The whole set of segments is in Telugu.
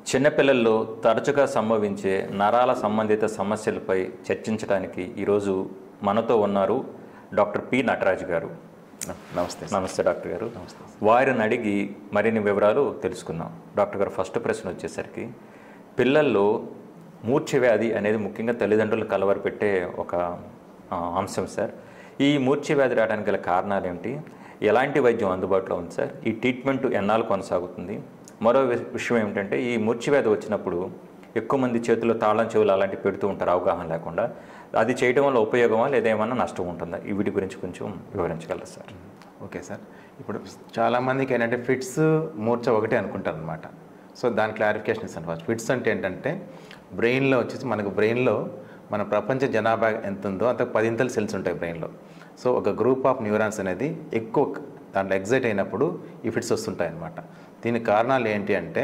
చిన్నపిల్లల్లో తరచుగా సంభవించే నరాల సంబంధిత సమస్యలపై చర్చించడానికి ఈరోజు మనతో ఉన్నారు డాక్టర్ పి నటరాజ్ గారు. నమస్తే. నమస్తే డాక్టర్ గారు. నమస్తే. వారిని అడిగి మరిన్ని వివరాలు తెలుసుకుందాం. డాక్టర్ గారు, ఫస్ట్ ప్రశ్న వచ్చేసరికి పిల్లల్లో మూర్ఛ వ్యాధి అనేది ముఖ్యంగా తల్లిదండ్రులు కలవరపెట్టే ఒక అంశం సార్. ఈ మూర్ఛ వ్యాధి రావడానికి గల కారణాలు ఏమిటి? ఎలాంటి వైద్యం అందుబాటులో ఉంది సార్? ఈ ట్రీట్మెంట్ ఎన్నాళ్ళు కొనసాగుతుంది? మరో విషయం ఏమిటంటే, ఈ మూర్ఛ వ్యాధి వచ్చినప్పుడు ఎక్కువ మంది చేతుల్లో తాళం చెవులు అలాంటివి పెడుతూ ఉంటారు అవగాహన లేకుండా. అది చేయడం వల్ల ఉపయోగమా లేదా ఏమన్నా నష్టం ఉంటుందా? వీటి గురించి కొంచెం వివరించగలరు సార్? Okay sir. ఇప్పుడు చాలామందికి ఏంటంటే ఫిట్స్ మూర్ఛ ఒకటే అనుకుంటారు అనమాట. సో దాని క్లారిఫికేషన్ ఇస్తాను ఫస్ట్. ఫిట్స్ అంటే ఏంటంటే బ్రెయిన్లో వచ్చేసి మనకు బ్రెయిన్లో మన ప్రపంచ జనాభా ఎంత ఉందో అంత 10 సెల్స్ ఉంటాయి బ్రెయిన్లో. సో ఒక గ్రూప్ ఆఫ్ న్యూరాన్స్ అనేది ఎక్కువ దాంట్లో ఎగ్జైట్ అయినప్పుడు ఈ ఫిట్స్ వస్తుంటాయి అన్నమాట. దీనికి కారణాలు ఏంటి అంటే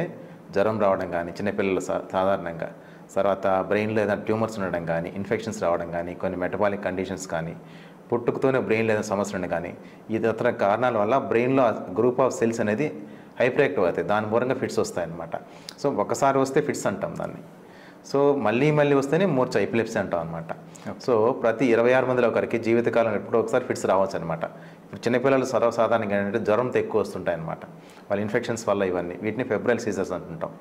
జ్వరం రావడం కానీ, చిన్నపిల్లలు సాధారణంగా, తర్వాత బ్రెయిన్లో ఏదైనా ట్యూమర్స్ ఉండడం కానీ, ఇన్ఫెక్షన్స్ రావడం కానీ, కొన్ని మెటబాలిక్ కండిషన్స్ కానీ, పుట్టుకతోనే బ్రెయిన్లో ఏదైనా సమస్యలు ఉండడం కానీ, ఈ ఇతర కారణాల వల్ల బ్రెయిన్లో గ్రూప్ ఆఫ్ సెల్స్ అనేది హైపర్ యాక్టివ్ అవుతాయి. దాని మూలంగా ఫిట్స్ వస్తాయి అన్నమాట. సో ఒకసారి వస్తే ఫిట్స్ అంటాం దాన్ని. సో మళ్ళీ వస్తేనే మూర్ఛ, ఎపిలెప్సీ అంటాం అనమాట. సో ప్రతి 26 మందిలో ఒకరికి జీవితకాలం ఎప్పుడో ఒకసారి ఫిట్స్ రావచ్చు అనమాట. ఇప్పుడు చిన్నపిల్లలు సర్వసాధారణంగా ఏంటంటే జ్వరంతో ఎక్కువ వస్తుంటాయి అనమాట. వాళ్ళ ఇన్ఫెక్షన్స్ వల్ల ఇవన్నీ, వీటిని ఫెబ్రల్ సీజర్స్ అంటుంటాం.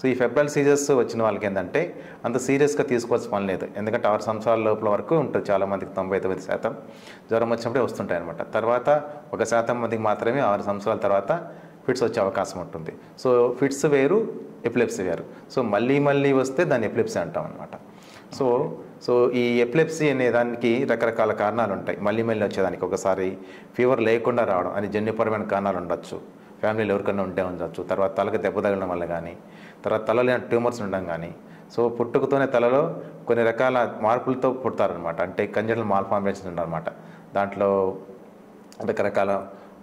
సో ఈ ఫెబ్రల్ సీజర్స్ వచ్చిన వాళ్ళకి ఏంటంటే అంత సీరియస్గా తీసుకోవాల్సిన పని లేదు. ఎందుకంటే 6 సంవత్సరాల లోపల వరకు ఉంటుంది చాలామందికి, 99% జ్వరం వచ్చినప్పుడే వస్తుంటాయి అనమాట. తర్వాత 1% మందికి మాత్రమే 6 సంవత్సరాల తర్వాత ఫిట్స్ వచ్చే అవకాశం ఉంటుంది. సో ఫిట్స్ వేరు, ఎపిలెప్సీ వేరు. సో మళ్ళీ వస్తే దాన్ని ఎపిలెప్సీ అంటాం అనమాట. సో ఈ ఎపిలెప్సీ అనే దానికి రకరకాల కారణాలు ఉంటాయి. మళ్ళీ వచ్చేదానికి ఒకసారి ఫీవర్ లేకుండా రావడం, అది జన్యుపరమైన కారణాలు ఉండొచ్చు, ఫ్యామిలీలో ఎవరికైనా ఉంటే ఉండొచ్చు, తర్వాత తలకు దెబ్బ తగలడం వల్ల కానీ, తర్వాత తలలో ట్యూమర్స్ ఉండడం కానీ. సో పుట్టుకతోనే తలలో కొన్ని రకాల మార్పులతో పుడతారనమాట. అంటే కంజనటల్ మాల్ ఫార్మేషన్స్ ఉంటారనమాట. దాంట్లో రకరకాల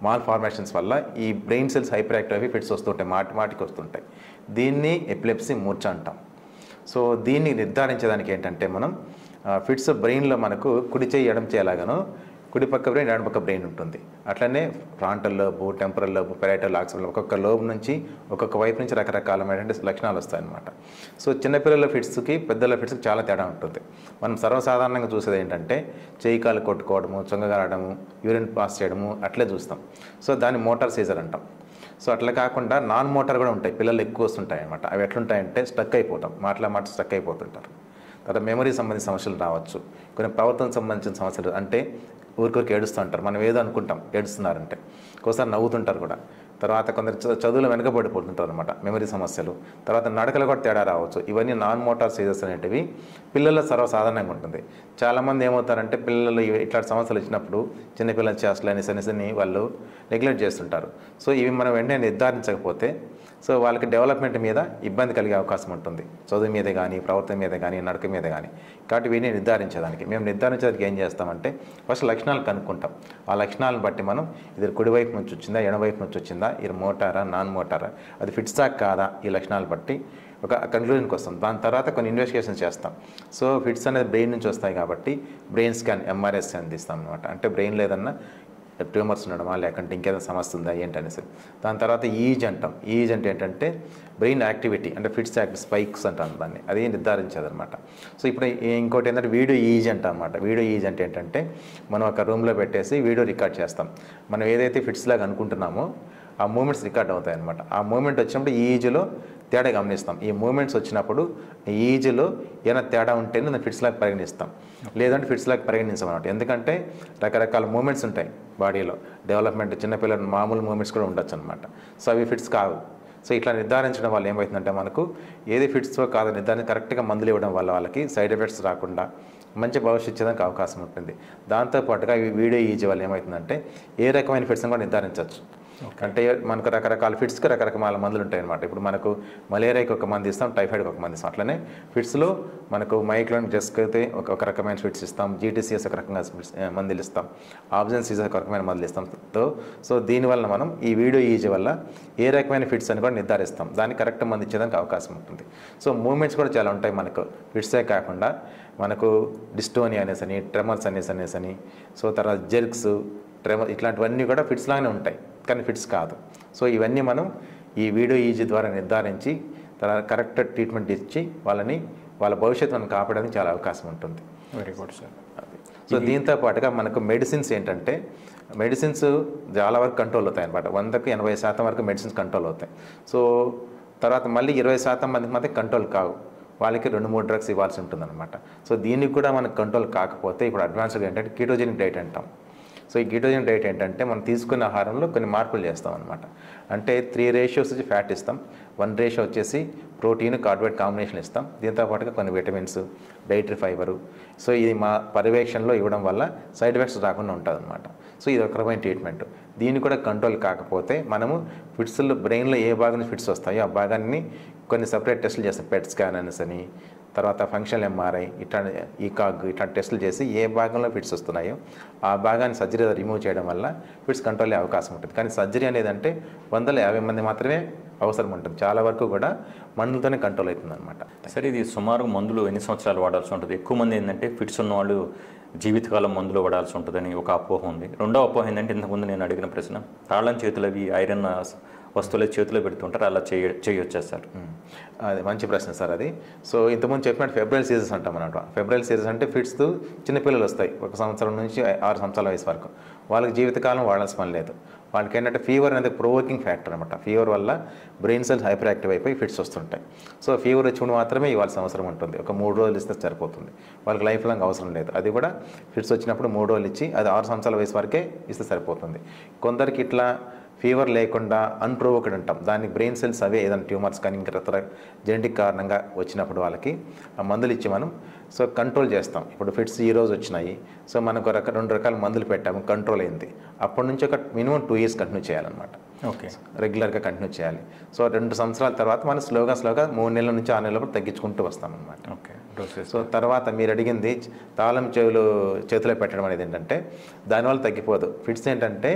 మాల్ ఫార్మేషన్స్ వల్ల ఈ బ్రెయిన్ సెల్స్ హైపర్ యాక్టివ్ అవి ఫిట్స్ వస్తుంటాయి, మాటికి వస్తుంటాయి. దీన్ని ఎపిలెప్సీ మూర్ఛ అంటాం. సో దీన్ని నిర్ధారించేదానికి ఏంటంటే మనం ఫిట్స్ బ్రెయిన్లో మనకు కుడి చేయి ఎడమ చేయలాగాను, కుడి పక్క బ్రెయిన్ ఎడమ పక్క బ్రెయిన్ ఉంటుంది. అట్లనే frontal lobe, temporal lobe, parietal occipital, ఒక్కొక్క లోబు నుంచి ఒక్కొక్క వైపు నుంచి రకరకాలమైనటువంటి లక్షణాలు వస్తాయన్నమాట. సో చిన్నపిల్లల ఫిట్స్కి పెద్దల ఫిట్స్కి చాలా తేడా ఉంటుంది. మనం సర్వసాధారణంగా చూసేది ఏంటంటే చేయి కాలు కొట్టుకోవడము, చొంగగారడము, యూరిన్ పాస్ చేయడము అట్లే చూస్తాం. సో దాన్ని మోటార్ సీజర్ అంటాం. సో అట్లా కాకుండా నాన్ మోటార్ కూడా ఉంటాయి, పిల్లలు ఎక్కువ వస్తుంటాయి అనమాట. అవి ఎట్లుంటాయంటే స్టక్ అయిపోతాం, మాట స్టక్ అయిపోతుంటారు. తర్వాత మెమరీ సంబంధించిన సమస్యలు రావచ్చు, కొన్ని ప్రవర్తన సంబంధించిన సమస్యలు, అంటే ఊరికొరికి ఏడుస్తూ ఉంటారు, మనం ఏదో అనుకుంటాం ఏడుస్తున్నారంటే, ఒకసారి నవ్వుతుంటారు కూడా. తర్వాత కొందరు చదువులో వెనకబడిపోతుంటారు అనమాట, మెమరీ సమస్యలు. తర్వాత నడకలు కూడా తేడా రావచ్చు. ఇవన్నీ నాన్ మోటార్ సీజర్స్ అనేటివి పిల్లల్లో సర్వసాధారణంగా ఉంటుంది. చాలామంది ఏమవుతారంటే పిల్లలు ఇట్లాంటి సమస్యలు వచ్చినప్పుడు చిన్నపిల్లల చేష్టలు అనేసి వాళ్ళు నెగ్లెక్ట్ చేస్తుంటారు. సో ఇవి మనం వెంటనే నిర్ధారించకపోతే సో వాళ్ళకి డెవలప్మెంట్ మీద ఇబ్బంది కలిగే అవకాశం ఉంటుంది, చదువు మీద కానీ, ప్రవర్తన మీద కానీ, నడక మీద కానీ. కాబట్టి వీటిని నిర్ధారించడానికి ఏం చేస్తామంటే ఫస్ట్ లక్షణాలు కనుక్కుంటాం. ఆ లక్షణాలను బట్టి మనం ఇది కుడివైపు నుంచి వచ్చిందా, ఎడమవైపు నుంచి వచ్చిందా, ఇది మోటారా, నాన్ మోటారా, అది ఫిట్సా కాదా, ఈ లక్షణాలు బట్టి ఒక కన్క్లూజన్కి వస్తాం. దాని తర్వాత కొన్ని ఇన్వెస్టిగేషన్స్ చేస్తాం. సో ఫిట్స్ అనేది బ్రెయిన్ నుంచి వస్తాయి కాబట్టి బ్రెయిన్ స్కాన్, ఎంఆర్ఐ స్కాన్ తీస్తాం అనమాట. అంటే బ్రెయిన్లో ఏదన్నా ట్యూమర్స్ ఉండడమా, లేకుంటే ఇంకేదైనా సమస్య ఉందా ఏంటనేసి. దాని తర్వాత ఈజ్ అంటాం. ఈజ్ అంటే ఏంటంటే బ్రెయిన్ యాక్టివిటీ, అంటే ఫిట్స్ యాక్టివ్ స్పైక్స్ అంటాం దాన్ని, అది నిర్ధారించేదనమాట. సో ఇప్పుడు ఇంకోటి ఏంటంటే వీడియో ఈజ్ అంటాం అనమాట. వీడియో ఈజ్ అంటే ఏంటంటే మనం ఒక రూమ్లో పెట్టేసి వీడియో రికార్డ్ చేస్తాం. మనం ఏదైతే ఫిట్స్ లాగా అనుకుంటున్నామో ఆ మూమెంట్స్ రికార్డ్ అవుతాయి అనమాట. ఆ మూమెంట్ వచ్చినప్పుడు ఈ ఈజ్లో తేడా గమనిస్తాం. ఈ మూమెంట్స్ వచ్చినప్పుడు ఈ ఈజ్లో ఏమైనా తేడా ఉంటేనే దాన్ని ఫిట్స్ లాగా పరిగణిస్తాం, లేదంటే ఫిట్స్ లాగా పరిగణిస్తాం అనమాట. ఎందుకంటే రకరకాల మూమెంట్స్ ఉంటాయి బాడీలో, డెవలప్మెంట్, చిన్నపిల్లల మామూలు మూమెంట్స్ కూడా ఉండొచ్చు అనమాట. సో అవి ఫిట్స్ కావు. సో ఇట్లా నిర్ధారించడం వల్ల ఏమవుతుందంటే మనకు ఏది ఫిట్స్తో కాదో నిర్ధారణ కరెక్ట్గా మందులు ఇవ్వడం వల్ల వాళ్ళకి సైడ్ ఎఫెక్ట్స్ రాకుండా మంచి భవిష్యత్తు ఇచ్చేదానికి అవకాశం ఉంటుంది. దాంతోపాటుగా ఈ వీడియో ఈజీ వల్ల ఏమవుతుందంటే ఏ రకమైన ఫిట్స్ని కూడా నిర్ధారించవచ్చు. అంటే మనకు రకరకాల ఫిట్స్కి రకరకాల మందులు ఉంటాయి అనమాట. ఇప్పుడు మనకు మలేరియాకి ఒక మందు ఇస్తాం, టైఫాయిడ్కి ఒక మందు ఇస్తాం. అట్లనే ఫిట్స్లో మనకు మైక్లోన్ జెస్క్ అయితే ఒక రకమైన ఫిట్స్ ఇస్తాం, జీటీసీఎస్ ఒక రకంగా మందులు ఇస్తాం, ఆబ్జెన్ సీజర్ ఒక రకమైన మందులు ఇస్తాం. సో దీనివల్ల మనం ఈ వీడియో ఈజీ వల్ల ఏ రకమైన ఫిట్స్ అని కూడా నిర్ధారిస్తాం, దానికి కరెక్ట్ మందు ఇచ్చేదానికి అవకాశం ఉంటుంది. సో మూమెంట్స్ కూడా చాలా ఉంటాయి మనకు. ఫిట్సే కాకుండా మనకు డిస్టోనియా అనేసని, ట్రెమర్స్ అనేసని, సో తర్వాత జెర్క్స్, ట్రెమర్, ఇట్లాంటివన్నీ కూడా ఫిట్స్ లాగానే ఉంటాయి కానీ ఫిట్స్ కాదు. సో ఇవన్నీ మనం ఈ వీడియో ఈజీ ద్వారా నిర్ధారించి తర్వాత కరెక్ట్ ట్రీట్మెంట్ ఇచ్చి వాళ్ళ భవిష్యత్తును కాపాడడానికి చాలా అవకాశం ఉంటుంది. Very good sir. సో దీంతో పాటుగా మనకు మెడిసిన్స్ ఏంటంటే మెడిసిన్స్ చాలా వరకు కంట్రోల్ అవుతాయి అనమాట. 100కి 80% వరకు మెడిసిన్స్ కంట్రోల్ అవుతాయి. సో తర్వాత మళ్ళీ 20% మందికి మాత్రం కంట్రోల్ కావు. వాళ్ళకి 2-3 డ్రగ్స్ ఇవ్వాల్సి ఉంటుందన్నమాట. సో దీనికి కూడా మనకు కంట్రోల్ కాకపోతే ఇప్పుడు అడ్వాన్స్గా ఏంటంటే కీటోజెనిక్ డైట్ అంటాం. సో ఈ కీటోజెనిక్ డైట్ ఏంటంటే మనం తీసుకున్న ఆహారంలో కొన్ని మార్పులు చేస్తాం అనమాట. అంటే 3 రేషియోస్ వచ్చి ఫ్యాట్ ఇస్తాం, 1 రేషియో వచ్చేసి ప్రోటీన్ కార్బోహైడ్రేట్ కాంబినేషన్ ఇస్తాం, దీంతో పాటుగా కొన్ని విటమిన్స్, డైటరీ ఫైబరు. సో ఇది మా పర్యవేక్షణలో ఇవ్వడం వల్ల సైడ్ ఎఫెక్ట్స్ రాకుండా ఉంటుంది అనమాట. సో ఇది ఒక రకమైన ట్రీట్మెంట్. దీన్ని కూడా కంట్రోల్ కాకపోతే మనము ఫిట్స్లో బ్రెయిన్లో ఏ భాగాన్ని ఫిట్స్ వస్తాయో ఆ భాగాన్ని కొన్ని సపరేట్ టెస్టులు చేస్తాం. పెట్ స్కాన్ అని తర్వాత ఫంక్షనల్ ఎంఆర్ఐ ఇట్లా ఈకాగ్ ఇట్లా టెస్టులు చేసి ఏ భాగంలో ఫిట్స్ వస్తున్నాయో ఆ భాగాన్ని సర్జరీ రిమూవ్ చేయడం వల్ల ఫిట్స్ కంట్రోల్ అయ్యే అవకాశం ఉంటుంది. కానీ సర్జరీ అనేది అంటే 150 మంది మాత్రమే అవసరం ఉంటుంది. చాలా వరకు కూడా మందులతోనే కంట్రోల్ అవుతుంది అనమాట. సరే, ఇది సుమారు మందులు ఎన్ని సంవత్సరాలు వాడాల్సి ఉంటుంది? ఎక్కువ మంది ఏంటంటే ఫిట్స్ ఉన్నవాళ్ళు జీవితకాలం మందులు వాడాల్సి ఉంటుందని ఒక అపోహ ఉంది. రెండో అపోహ ఏంటంటే ఇంతకుముందు నేను అడిగిన ప్రశ్న, తాళం చేతులు అవి ఐరన్ వస్తువులు చేతిలో పెడుతుంటారు, అలా చేయొచ్చా సార్? అది మంచి ప్రశ్న సార్ అది. సో ఇంతకుముందు చెప్పినట్టు ఫెబ్రవరి సీజన్స్ అంటాం అన్నమాట. ఫెబ్రవరి సీజన్స్ అంటే ఫిట్స్ చిన్నపిల్లలు వస్తాయి 1 సంవత్సరం నుంచి 6 సంవత్సరాల వయసు వరకు. వాళ్ళకి జీవితకాలం వాడాల్సిన పని లేదు. వాళ్ళకి ఏంటంటే ఫీవర్ అనేది ప్రొవోకింగ్ ఫ్యాక్టర్ అనమాట. ఫీవర్ వల్ల బ్రెయిన్ సెల్స్ హైపర్ యాక్టివ్ అయిపోయి ఫిట్స్ వస్తుంటాయి. సో ఫీవర్ వచ్చినప్పుడు మాత్రమే ఇవ్వాల్సిన అవసరం ఉంటుంది. ఒక 3 రోజులు ఇస్తే సరిపోతుంది. వాళ్ళకి లైఫ్ లాంగ్ అవసరం లేదు. అది కూడా ఫిట్స్ వచ్చినప్పుడు 3 రోజులు ఇచ్చి అది 6 సంవత్సరాల వయసు వరకే ఇస్తే సరిపోతుంది. కొందరికి ఇట్లా ఫీవర్ లేకుండా అన్ప్రొవోక్డ్ అంటాం, దానికి బ్రెయిన్ సెల్స్ అవే ఏదైనా ట్యూమర్స్ కానీ ఇంకా ఇతర జెనెటిక్ కారణంగా వచ్చినప్పుడు వాళ్ళకి ఆ మందులు ఇచ్చి మనం సో కంట్రోల్ చేస్తాం. ఇప్పుడు ఫిట్స్ ఈ రోజు వచ్చినాయి, సో మనకు 2 రకాల మందులు పెట్టాము, కంట్రోల్ అయింది. అప్పటి నుంచి ఒక మినిమం 2 years కంటిన్యూ చేయాలన్నమాట. ఓకే, రెగ్యులర్గా కంటిన్యూ చేయాలి. సో 2 సంవత్సరాల తర్వాత మనం స్లోగా 3 నెలల నుంచి 6 నెలల వరకు తగ్గించుకుంటూ వస్తామన్నమాట. ఓకే. సో తర్వాత మీరు అడిగింది తాళం చేతిలో పెట్టడం అనేది ఏంటంటే దానివల్ల తగ్గిపోదు. ఫిట్స్ ఏంటంటే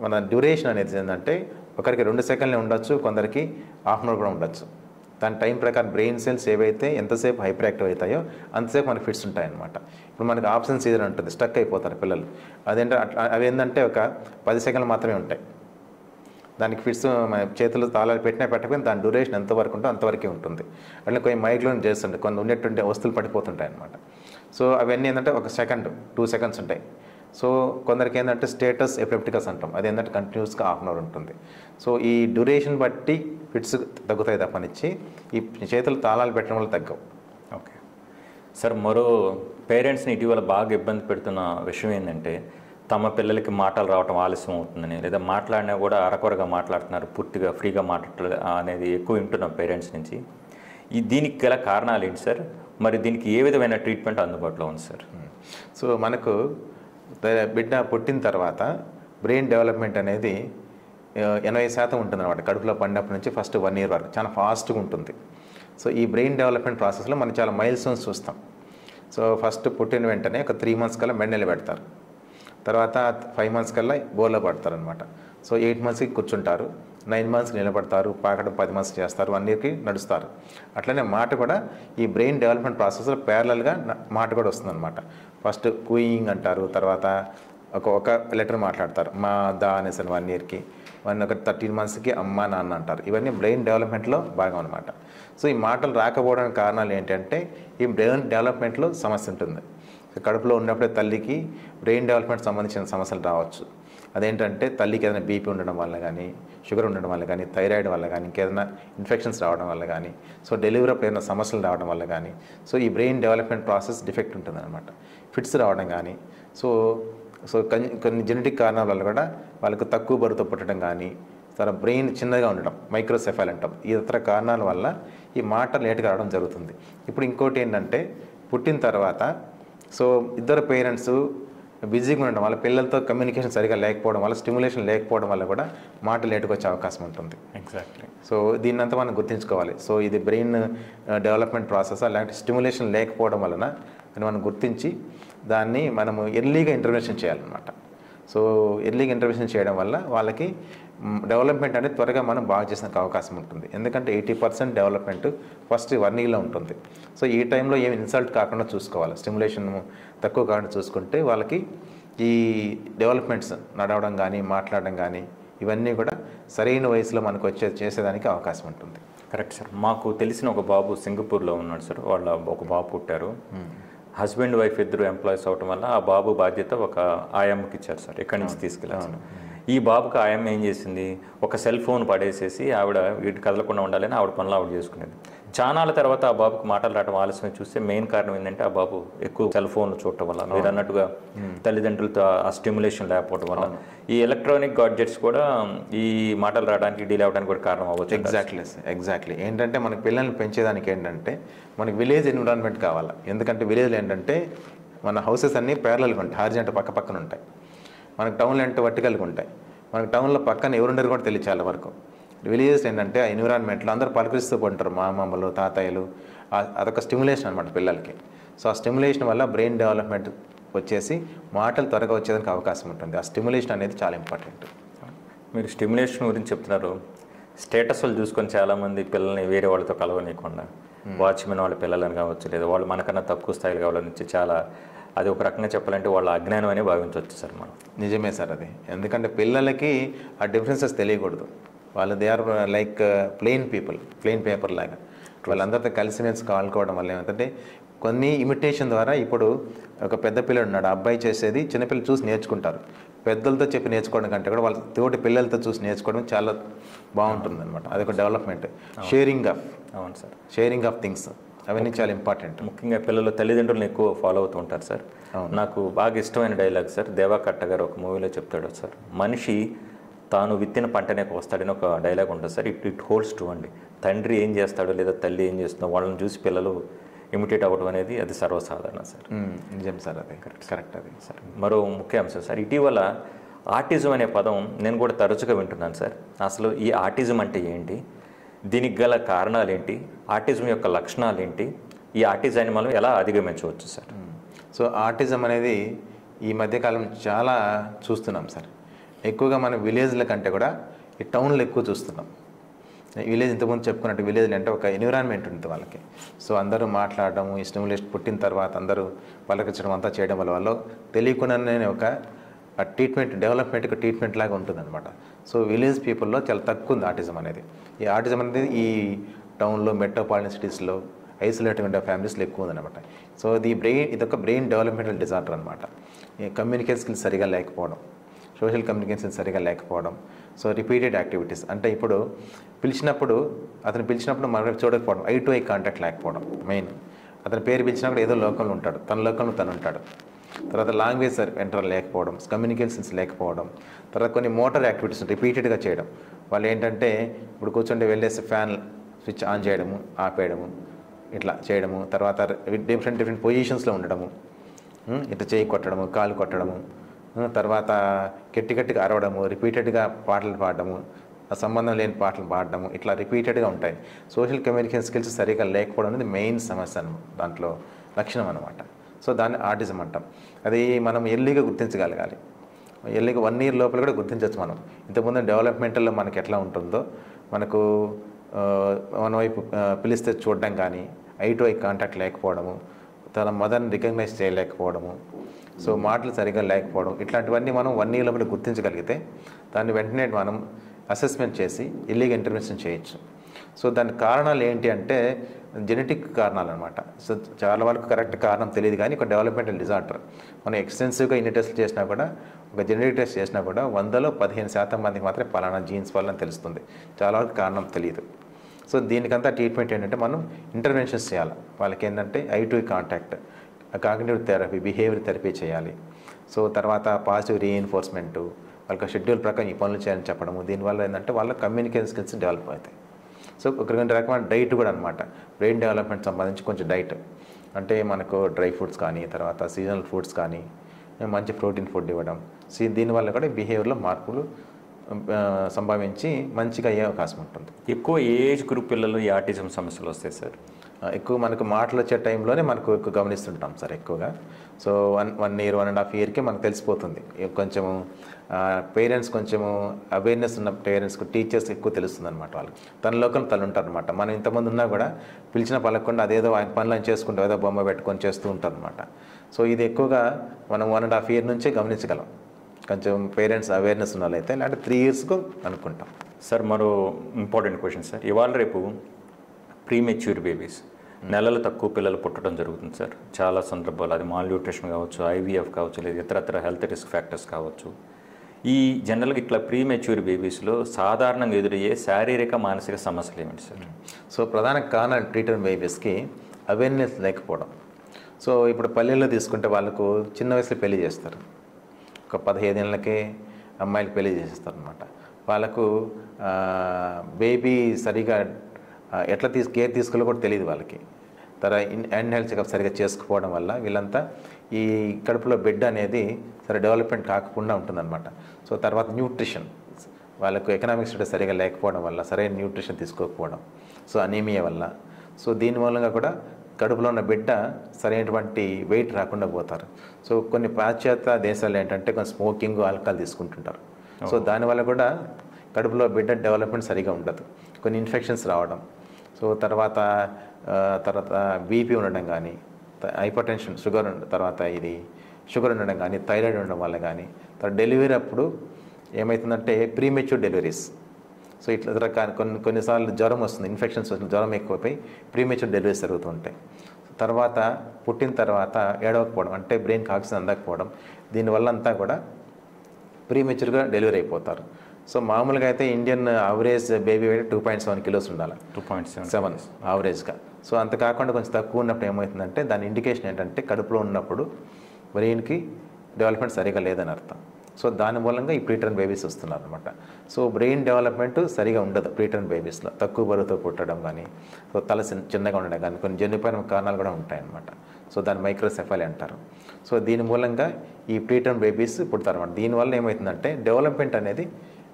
మన డ్యూరేషన్ అనేది ఏంటంటే ఒకరికి 2 సెకండ్లే ఉండొచ్చు, కొందరికి హాఫ్ అన్ అవర్ కూడా ఉండొచ్చు. దాని టైం ప్రకారం బ్రెయిన్ సెల్స్ ఏవైతే ఎంతసేపు హైపర్ యాక్టివ్ అవుతాయో అంతసేపు మనకి ఫిట్స్ ఉంటాయన్నమాట. ఇప్పుడు మనకి ఆప్షన్ సీజర్ ఉంటుంది, స్టక్ అయిపోతారు పిల్లలు. అదేంటే అవి ఏంటంటే ఒక 10 సెకండ్లు మాత్రమే ఉంటాయి. దానికి ఫిట్స్ మన చేతులు తాళాలు పెట్టినా పెట్టకపోయినా దాని డ్యూరేషన్ ఎంతవరకు ఉంటుందో అంతవరకే ఉంటుంది. అట్లా కొన్ని మైగ్లోన్ చేస్తుంటాయి, కొన్ని ఉండేటువంటి వస్తువులు పడిపోతుంటాయి అన్నమాట. సో అవన్నీ ఏంటంటే 1 సెకండ్ 2 సెకండ్స్ ఉంటాయి. సో కొందరికి ఏంటంటే స్టేటస్ ఎపిలెప్టికస్ అంటాం, అది ఏంటంటే కంటిన్యూస్గా హాఫ్ అన్ అవర్ ఉంటుంది. సో ఈ డ్యూరేషన్ బట్టి ఫిట్స్ తగ్గుతాయి తప్పనిచ్చి ఈ చేతులు తాళాలు పెట్టడం వల్ల తగ్గవు. ఓకే సార్, మరో పేరెంట్స్ని ఇటీవల బాగా ఇబ్బంది పెడుతున్న విషయం ఏంటంటే తమ పిల్లలకి మాటలు రావటం ఆలస్యం అవుతుందని, లేదా మాట్లాడినా కూడా అరకొరగా మాట్లాడుతున్నారు, పూర్తిగా ఫ్రీగా మాట్లాడలేదు అనేది ఎక్కువ వింటున్నాం పేరెంట్స్ నుంచి. దీనికి గల కారణాలు ఏంటి సార్? మరి దీనికి ఏ విధమైన ట్రీట్మెంట్ అందుబాటులో ఉంది సార్? సో మనకు బిడ్డ పుట్టిన తర్వాత బ్రెయిన్ డెవలప్మెంట్ అనేది 80% ఉంటుంది అనమాట. కడుపులో పడినప్పటి నుంచి ఫస్ట్ 1 year వరకు చాలా ఫాస్ట్గా ఉంటుంది. సో ఈ బ్రెయిన్ డెవలప్మెంట్ ప్రాసెస్లో మనం చాలా మైల్ స్టోన్స్ చూస్తాం. సో ఫస్ట్ పుట్టిన వెంటనే ఒక 3 months కల్లా మెడనెలు పెడతారు, తర్వాత 5 months కల్లా బోర్లో పడతారు అనమాట. సో 8 monthsకి కూర్చుంటారు, 9 monthsకి నిలబడతారు, పాకడం 10 months చేస్తారు, 1 yearకి నడుస్తారు. అట్లనే మాట కూడా ఈ బ్రెయిన్ డెవలప్మెంట్ ప్రాసెస్లో ప్యారలల్గా మాట కూడా వస్తుందన్నమాట. ఫస్ట్ కూయింగ్ అంటారు, తర్వాత ఒక లెటర్ మాట్లాడతారు, మా దా అనేసి 1 yearకి, ఒక 13 monthsకి అమ్మ నాన్న అంటారు. ఇవన్నీ బ్రెయిన్ డెవలప్మెంట్లో భాగం అనమాట. సో ఈ మాటలు రాకపోవడానికి కారణాలు ఏంటంటే ఈ బ్రెయిన్ డెవలప్మెంట్లో సమస్య ఉంటుంది. కడుపులో ఉన్నప్పుడే తల్లికి బ్రెయిన్ డెవలప్మెంట్ సంబంధించిన సమస్యలు రావచ్చు. అదేంటంటే తల్లికి ఏదైనా బీపీ ఉండడం వల్ల కానీ, షుగర్ ఉండడం వల్ల కానీ, థైరాయిడ్ వల్ల కానీ, ఇంకేదైనా ఇన్ఫెక్షన్స్ రావడం వల్ల కానీ, సో డెలివరీ అప్పుడు ఏదైనా సమస్యలు రావడం వల్ల కానీ, సో ఈ బ్రెయిన్ డెవలప్మెంట్ ప్రాసెస్ డిఫెక్ట్ ఉంటుంది అనమాట. ఫిట్స్ రావడం కానీ, సో కొన్ని జెనెటిక్ కారణాల వల్ల కూడా వాళ్ళకు తక్కువ బరువుతో పుట్టడం కానీ, తర్వాత బ్రెయిన్ చిన్నగా ఉండడం, మైక్రోసెఫాల్ అంటాం, ఈ ఇతర కారణాల వల్ల ఈ మాట లేట్గా రావడం జరుగుతుంది. ఇప్పుడు ఇంకోటి ఏంటంటే పుట్టిన తర్వాత సో ఇద్దరు పేరెంట్స్ బిజీగా ఉండడం వల్ల, పిల్లలతో కమ్యూనికేషన్ సరిగా లేకపోవడం వల్ల, స్టిమ్యులేషన్ లేకపోవడం వల్ల కూడా మాట లేటుగా వచ్చే అవకాశం ఉంటుంది. ఎగ్జాక్ట్లీ. సో దీన్నంతా మనం గుర్తుంచుకోవాలి. సో ఇది బ్రెయిన్ డెవలప్మెంట్ ప్రాసెస్, అలాంటి స్టిమ్యులేషన్ లేకపోవడం వలన అని మనం గుర్తించి దాన్ని మనము ఎర్లీగా ఇంటర్వెన్షన్ చేయాలన్నమాట. సో ఎర్లీగా ఇంటర్వెన్షన్ చేయడం వల్ల వాళ్ళకి డెవలప్మెంట్ అనేది త్వరగా మనం బాగా చేసిన అవకాశం ఉంటుంది. ఎందుకంటే 80% డెవలప్మెంట్ ఫస్ట్ 1 yearలో ఉంటుంది. సో ఈ టైంలో ఏమి ఇన్సల్ట్ కాకుండా చూసుకోవాలి, స్టిమ్యులేషన్ తక్కువ కాకుండా చూసుకుంటే వాళ్ళకి ఈ డెవలప్మెంట్స్ నడవడం కానీ, మాట్లాడడం కానీ ఇవన్నీ కూడా సరైన వయసులో మనకు చేసేదానికి అవకాశం ఉంటుంది. Correct sir. మాకు తెలిసిన ఒక బాబు సింగపూర్లో ఉన్నాడు సార్. వాళ్ళ ఒక బాబు పుట్టారు. హస్బెండ్ వైఫ్ ఇద్దరు ఎంప్లాయీస్ అవటం వల్ల ఆ బాబు బాధ్యత ఒక ఆయమ్మకి ఇచ్చారు సార్, ఎక్కడి నుంచి తీసుకెళ్ళారు. ఈ బాబుకి ఆయమ్మ ఏం చేసింది, ఒక సెల్ ఫోన్ పడేసేసి ఆవిడ వీటి కదలకుండా ఉండాలని ఆవిడ పనులు ఆవిడ చేసుకునేది. చానాల తర్వాత ఆ బాబుకి మాటలు రావడం ఆలస్యం చూస్తే మెయిన్ కారణం ఏంటంటే ఆ బాబు ఎక్కువ సెల్ ఫోన్లు చూడటం వల్ల, మీరు అన్నట్టుగా తల్లిదండ్రులతో ఆ స్టిమ్యులేషన్ లేకపోవడం వల్ల, ఈ ఎలక్ట్రానిక్ గాడ్జెట్స్ కూడా ఈ మాటలు రావడానికి డీల్ అవ్వడానికి కూడా కారణం అవ్వచ్చు. ఎగ్జాక్ట్లీ ఏంటంటే మనకి పిల్లల్ని పెంచేదానికి ఏంటంటే మనకి విలేజ్ ఎన్విరాన్మెంట్ కావాలి. ఎందుకంటే విలేజ్లో ఏంటంటే మన హౌసెస్ అన్నీ ప్యారలల్గా ఉంటాయి, హారిజాంటల్ పక్క పక్కన ఉంటాయి. మనకు టౌన్లో అంటే వర్టికల్గా ఉంటాయి. మనకు టౌన్లో పక్కన ఎవరుండరు కూడా తెలియదు చాలా వరకు. విలేజెస్ ఏంటంటే ఆ ఎన్విరాన్మెంట్లో అందరూ పలకరిస్తూ ఉంటారు, మా అమ్మమ్మలు తాతయ్యలు. అదొక స్టిమ్యులేషన్ అనమాట పిల్లలకి. సో ఆ స్టిమ్యులేషన్ వల్ల బ్రెయిన్ డెవలప్మెంట్ వచ్చేసి మాటలు త్వరగా వచ్చేదానికి అవకాశం ఉంటుంది. ఆ స్టిమ్యులేషన్ అనేది చాలా ఇంపార్టెంట్. మీరు స్టిమ్యులేషన్ గురించి చెప్తున్నారు. స్టేటస్లు చూసుకొని చాలామంది పిల్లల్ని వేరే వాళ్ళతో కలవనీయకుండా, వాచ్మెన్ వాళ్ళ పిల్లలని కావచ్చు, లేదా వాళ్ళు మనకన్నా తక్కువ స్థాయిలో కావాలని చాలా, అది ఒక రకంగా చెప్పాలంటే వాళ్ళ అజ్ఞానం అనే భావించవచ్చు సార్ మనం. నిజమే సార్ అది. ఎందుకంటే పిల్లలకి ఆ డిఫరెన్సెస్ తెలియకూడదు. వాళ్ళు they are like plain people, plain paper లాగా. వాళ్ళందరితో కలిసిమెలిసి కావాలనుకోవడం వల్ల ఏమంటే కొన్ని ఇమిటేషన్ ద్వారా, ఇప్పుడు ఒక పెద్ద పిల్లడు ఉన్నాడు, అబ్బాయి చేసేది చిన్నపిల్లలు చూసి నేర్చుకుంటారు. పెద్దలతో చెప్పి నేర్చుకోవడం కంటే కూడా వాళ్ళ తోటి పిల్లలతో చూసి నేర్చుకోవడం చాలా బాగుంటుంది అనమాట. అదొక డెవలప్మెంట్. షేరింగ్ ఆఫ్ థింగ్స్ అవన్నీ చాలా ఇంపార్టెంట్. ముఖ్యంగా పిల్లలు తల్లిదండ్రులను ఎక్కువ ఫాలో అవుతూ ఉంటారు సార్. నాకు బాగా ఇష్టమైన డైలాగ్ సార్, దేవా కట్ట గారు ఒక మూవీలో చెప్తాడు సార్, మనిషి తాను విత్తిన పంటనే కోస్తాడని ఒక డైలాగ్ ఉంటుంది సార్. ఇట్ హోల్డ్స్ ట్రూ అండి. తండ్రి ఏం చేస్తాడో లేదా తల్లి ఏం చేస్తుందో వాళ్ళని చూసి పిల్లలు ఇమిటేట్ అవ్వడం అనేది అది సర్వసాధారణం సార్. నిజం సార్, అదే కరెక్ట్ అది సార్. మరో ముఖ్య అంశం సార్, ఇటీవల ఆటిజం అనే పదం నేను కూడా తరచుగా వింటున్నాను సార్. అసలు ఈ ఆటిజం అంటే ఏంటి, దీనికి గల కారణాలు ఏంటి, ఆటిజం యొక్క లక్షణాలు ఏంటి, ఈ ఆటిజాన్ని మనం ఎలా అధిగమించవచ్చు సార్? సో ఆటిజం అనేది ఈ మధ్యకాలం చాలా చూస్తున్నాం సార్. ఎక్కువగా మన విలేజ్ల కంటే కూడా ఈ టౌన్లో ఎక్కువ చూస్తున్నాం. విలేజ్ ఇంతకుముందు చెప్పుకున్నట్టు విలేజ్లు అంటే ఒక ఎన్విరాన్మెంట్ ఉంటుంది వాళ్ళకి. సో అందరూ మాట్లాడడం, ఈ స్టిమ్యులేషన్ పుట్టిన తర్వాత అందరూ పలకరించడం అంతా చేయడం వల్ల వాళ్ళు తెలియకుండానే ఒక ట్రీట్మెంట్, డెవలప్మెంట్కి ట్రీట్మెంట్ లాగా ఉంటుందన్నమాట. సో విలేజ్ పీపుల్లో చాలా తక్కువ ఉంది ఆటిజం అనేది. ఈ ఆటిజం అనేది ఈ టౌన్లో, మెట్రోపాలిటన్ సిటీస్లో, ఐసోలేటెడ్ ఫ్యామిలీస్లో ఎక్కువ ఉందన్నమాట. సో ఇదొక బ్రెయిన్ డెవలప్మెంటల్ డిజార్డర్ అనమాట. ఈ కమ్యూనికేషన్ స్కిల్స్ సరిగా లేకపోవడం, సోషల్ కమ్యూనికేషన్ సరిగా లేకపోవడం, సో రిపీటెడ్ యాక్టివిటీస్ అంటే ఇప్పుడు అతను పిలిచినప్పుడు మన వైపు చూడకపోవడం, ఐ టు ఐ కాంటాక్ట్ లేకపోవడం మెయిన్. అతని పేరు పిలిచినప్పుడు ఏదో లోకంలో ఉంటాడు, తన లోకంలో తను ఉంటాడు. తర్వాత లాంగ్వేజ్ ఎంటర్ లేకపోవడం, కమ్యూనికేషన్స్ లేకపోవడం, తర్వాత కొన్ని మోటార్ యాక్టివిటీస్ రిపీటెడ్గా చేయడం. వాళ్ళు ఏంటంటే ఇప్పుడు కూర్చుంటే వెళ్ళేసి ఫ్యాన్ స్విచ్ ఆన్ చేయడము, ఆపేయడము, ఇట్లా చేయడము, తర్వాత డిఫరెంట్ పొజిషన్స్లో ఉండడము, ఇట్లా చేయి కొట్టడము, కాలు కొట్టడము, తర్వాత గట్టిగా అరవడము, రిపీటెడ్గా పాటలు పాడడము, సంబంధం లేని పాటలు పాడడము, ఇట్లా రిపీటెడ్గా ఉంటాయి. సోషల్ కమ్యూనికేషన్ స్కిల్స్ సరిగా లేకపోవడం అనేది మెయిన్ సమస్య దాంట్లో లక్షణం అనమాట. సో దాన్ని ఆటిజం అంటాం. అది మనం ఎర్లీగా గుర్తించగలగాలి. ఎర్లీగా 1 year లోపల కూడా గుర్తించవచ్చు మనం. ఇంతకుముందు డెవలప్మెంటల్లో మనకి ఎట్లా ఉంటుందో, మనకు మన వైపు పిలిస్తే చూడడం కానీ, ఐ టు ఐ కాంటాక్ట్ లేకపోవడము, తన మదర్ని రికగ్నైజ్ చేయలేకపోవడము, సో మాటలు సరిగా లేకపోవడం, ఇట్లాంటివన్నీ మనం 1 year లోపల గుర్తించగలిగితే దాన్ని వెంటనే మనం అసెస్మెంట్ చేసి ఇల్లీగల్ ఇంటర్వెన్షన్ చేయొచ్చు. సో దానికి కారణాలు ఏంటి అంటే జెనెటిక్ కారణాలు అనమాట. సో చాలా వరకు కరెక్ట్ కారణం తెలియదు, కానీ ఒక డెవలప్మెంటల్ డిజార్డర్. మనం ఎక్స్టెన్సివ్గా ఇన్ని టెస్ట్లు చేసినా కూడా, ఒక జెనెటిక్ టెస్ట్ చేసినా కూడా 100లో 15% మందికి మాత్రమే పలానా జీన్స్ వల్ల తెలుస్తుంది. చాలా వరకు కారణం తెలియదు. సో దీనికంతా ట్రీట్మెంట్ ఏంటంటే మనం ఇంటర్వెన్షన్స్ చేయాలి. వాళ్ళకి ఏంటంటే I to eye contact, cognitive therapy, behaviour therapy చేయాలి. సో తర్వాత పాజిటివ్ రీఎన్ఫోర్స్మెంటు, వాళ్ళకి షెడ్యూల్ ప్రకారం ఈ పనులు చేయాలని చెప్పడము. దీనివల్ల ఏంటంటే వాళ్ళ కమ్యూనికేషన్ స్కిల్స్ డెవలప్ అవుతాయి. సో ఒక రకమైన డైట్ కూడా అనమాట, బ్రెయిన్ డెవలప్మెంట్ సంబంధించి కొంచెం డైట్ అంటే మనకు డ్రై ఫ్రూట్స్ కానీ, తర్వాత సీజనల్ ఫ్రూట్స్ కానీ, మంచి ప్రోటీన్ ఫుడ్ ఇవ్వడం. దీనివల్ల కూడా బిహేవియర్లో మార్పులు సంభవించి మంచిగా అయ్యే అవకాశం ఉంటుంది. ఎక్కువ ఏజ్ గ్రూప్ పిల్లలు ఈ ఆటిజం సమస్యలు వస్తాయి సార్? ఎక్కువ మనకు మాటలు వచ్చే టైంలోనే మనకు ఎక్కువ గమనిస్తుంటాం సార్ ఎక్కువగా. సో 1 year 1.5 yearకే మనకు తెలిసిపోతుంది. కొంచెము పేరెంట్స్, కొంచెము అవేర్నెస్ ఉన్న పేరెంట్స్కి, టీచర్స్ ఎక్కువ తెలుస్తుంది అనమాట. వాళ్ళకి తన లోకల్ తను ఉంటారు అనమాట. మనం ఇంతమంది ఉన్నా కూడా పిలిచిన పలకుండా అదేదో ఆయన పనులు చేసుకుంటూ ఏదో బొమ్మ పెట్టుకొని చేస్తూ ఉంటారు అనమాట. సో ఇది ఎక్కువగా మనం 1.5 year నుంచే గమనించగలం. కొంచెం పేరెంట్స్ అవేర్నెస్ ఉన్నట్లయితే, లేదంటే 3 yearsకు అనుకుంటాం. సార్ మరో ఇంపార్టెంట్ క్వశ్చన్ సార్, ఇవాళ రేపు ప్రీమెచ్యూర్ బేబీస్, నెలలు తక్కువ పిల్లలు పుట్టడం జరుగుతుంది సార్. చాలా సందర్భాలు అది మాల్ న్యూట్రిషన్ కావచ్చు, ఐవీఎఫ్ కావచ్చు, లేదా ఇతరత్ర హెల్త్ రిస్క్ ఫ్యాక్టర్స్ కావచ్చు. ఈ జనరల్గా ఇట్లా ప్రీమెచ్యూర్ బేబీస్లో సాధారణంగా ఎదురయ్యే శారీరక మానసిక సమస్యలు ఏమిటి సార్? సో ప్రధాన కారణం ప్రీటర్మ్ బేబీస్కి అవేర్నెస్ లేకపోవడం. సో ఇప్పుడు పల్లెల్లో తీసుకుంటే వాళ్ళకు చిన్న వయసులో పెళ్లి చేస్తారు. ఒక 15 ఏళ్ళకే అమ్మాయిలు పెళ్లి చేసేస్తారు అనమాట. వాళ్ళకు బేబీ సరిగా ఎట్లా కేర్ తీసుకోవాలో కూడా తెలియదు వాళ్ళకి. అండ్ హెల్త్ చెకప్ సరిగా చేసుకుపోవడం వల్ల వీళ్ళంతా ఈ కడుపులో బిడ్డ అనేది సరే డెవలప్మెంట్ కాకుండా ఉంటుందన్నమాట. సో తర్వాత న్యూట్రిషన్, వాళ్ళకు ఎకనామిక్ స్టేటస్ సరిగా లేకపోవడం వల్ల సరైన న్యూట్రిషన్ తీసుకోకపోవడం, సో అనీమియా వల్ల, సో దీని మూలంగా కూడా కడుపులో ఉన్న బిడ్డ సరైనటువంటి వెయిట్ రాకుండా పోతారు. సో కొన్ని పాశ్చాత్య దేశాలు ఏంటంటే కొన్ని స్మోకింగ్, ఆల్కహాల్ తీసుకుంటుంటారు. సో దానివల్ల కూడా కడుపులో బిడ్డ డెవలప్మెంట్ సరిగా ఉండదు, కొన్ని ఇన్ఫెక్షన్స్ రావడం. సో తర్వాత బీపీ ఉండడం కానీ, హైపర్ టెన్షన్, షుగర్ ఉండడం కానీ, థైరాయిడ్ ఉండడం వల్ల కానీ, తర్వాత డెలివరీ అప్పుడు ఏమవుతుందంటే ప్రీమెచ్యూర్ డెలివరీస్. సో ఇట్లా కొన్నిసార్లు జ్వరం వస్తుంది, ఇన్ఫెక్షన్స్ వస్తుంది, జ్వరం ఎక్కువైపోయి ప్రీమెచ్యూర్ డెలివరీస్ జరుగుతూ ఉంటాయి. తర్వాత పుట్టిన తర్వాత ఏడవకపోవడం, అంటే బ్రెయిన్కి ఆక్సిజన్ అందకపోవడం, దీనివల్ల అంతా కూడా ప్రీమెచ్యూర్గా డెలివరీ అయిపోతారు. సో మామూలుగా అయితే Indian average baby wait 2.7 kilos ఉండాలి, 2.7 యావరేజ్గా. సో అంత కాకుండా కొంచెం తక్కువ ఉన్నప్పుడు ఏమవుతుందంటే దాని ఇండికేషన్ ఏంటంటే కడుపులో ఉన్నప్పుడు బ్రెయిన్కి డెవలప్మెంట్ సరిగా లేదని అర్థం. సో దాని మూలంగా ఈ ప్రీటర్మ్ బేబీస్ వస్తున్నారు అనమాట. సో బ్రెయిన్ డెవలప్మెంట్ సరిగా ఉండదు ప్రీటర్మ్ బేబీస్లో, తక్కువ బరువుతో పుట్టడం కానీ, సో తల చిన్నగా ఉండడం కానీ, కొన్ని జన్యుపరమైన కారణాలు కూడా ఉంటాయన్నమాట. సో దాన్ని మైక్రోసెఫాలీ అంటారు. సో దీని మూలంగా ఈ ప్రీటర్మ్ బేబీస్ పుడతారన్నమాట. దీనివల్ల ఏమవుతుందంటే డెవలప్మెంట్ అనేది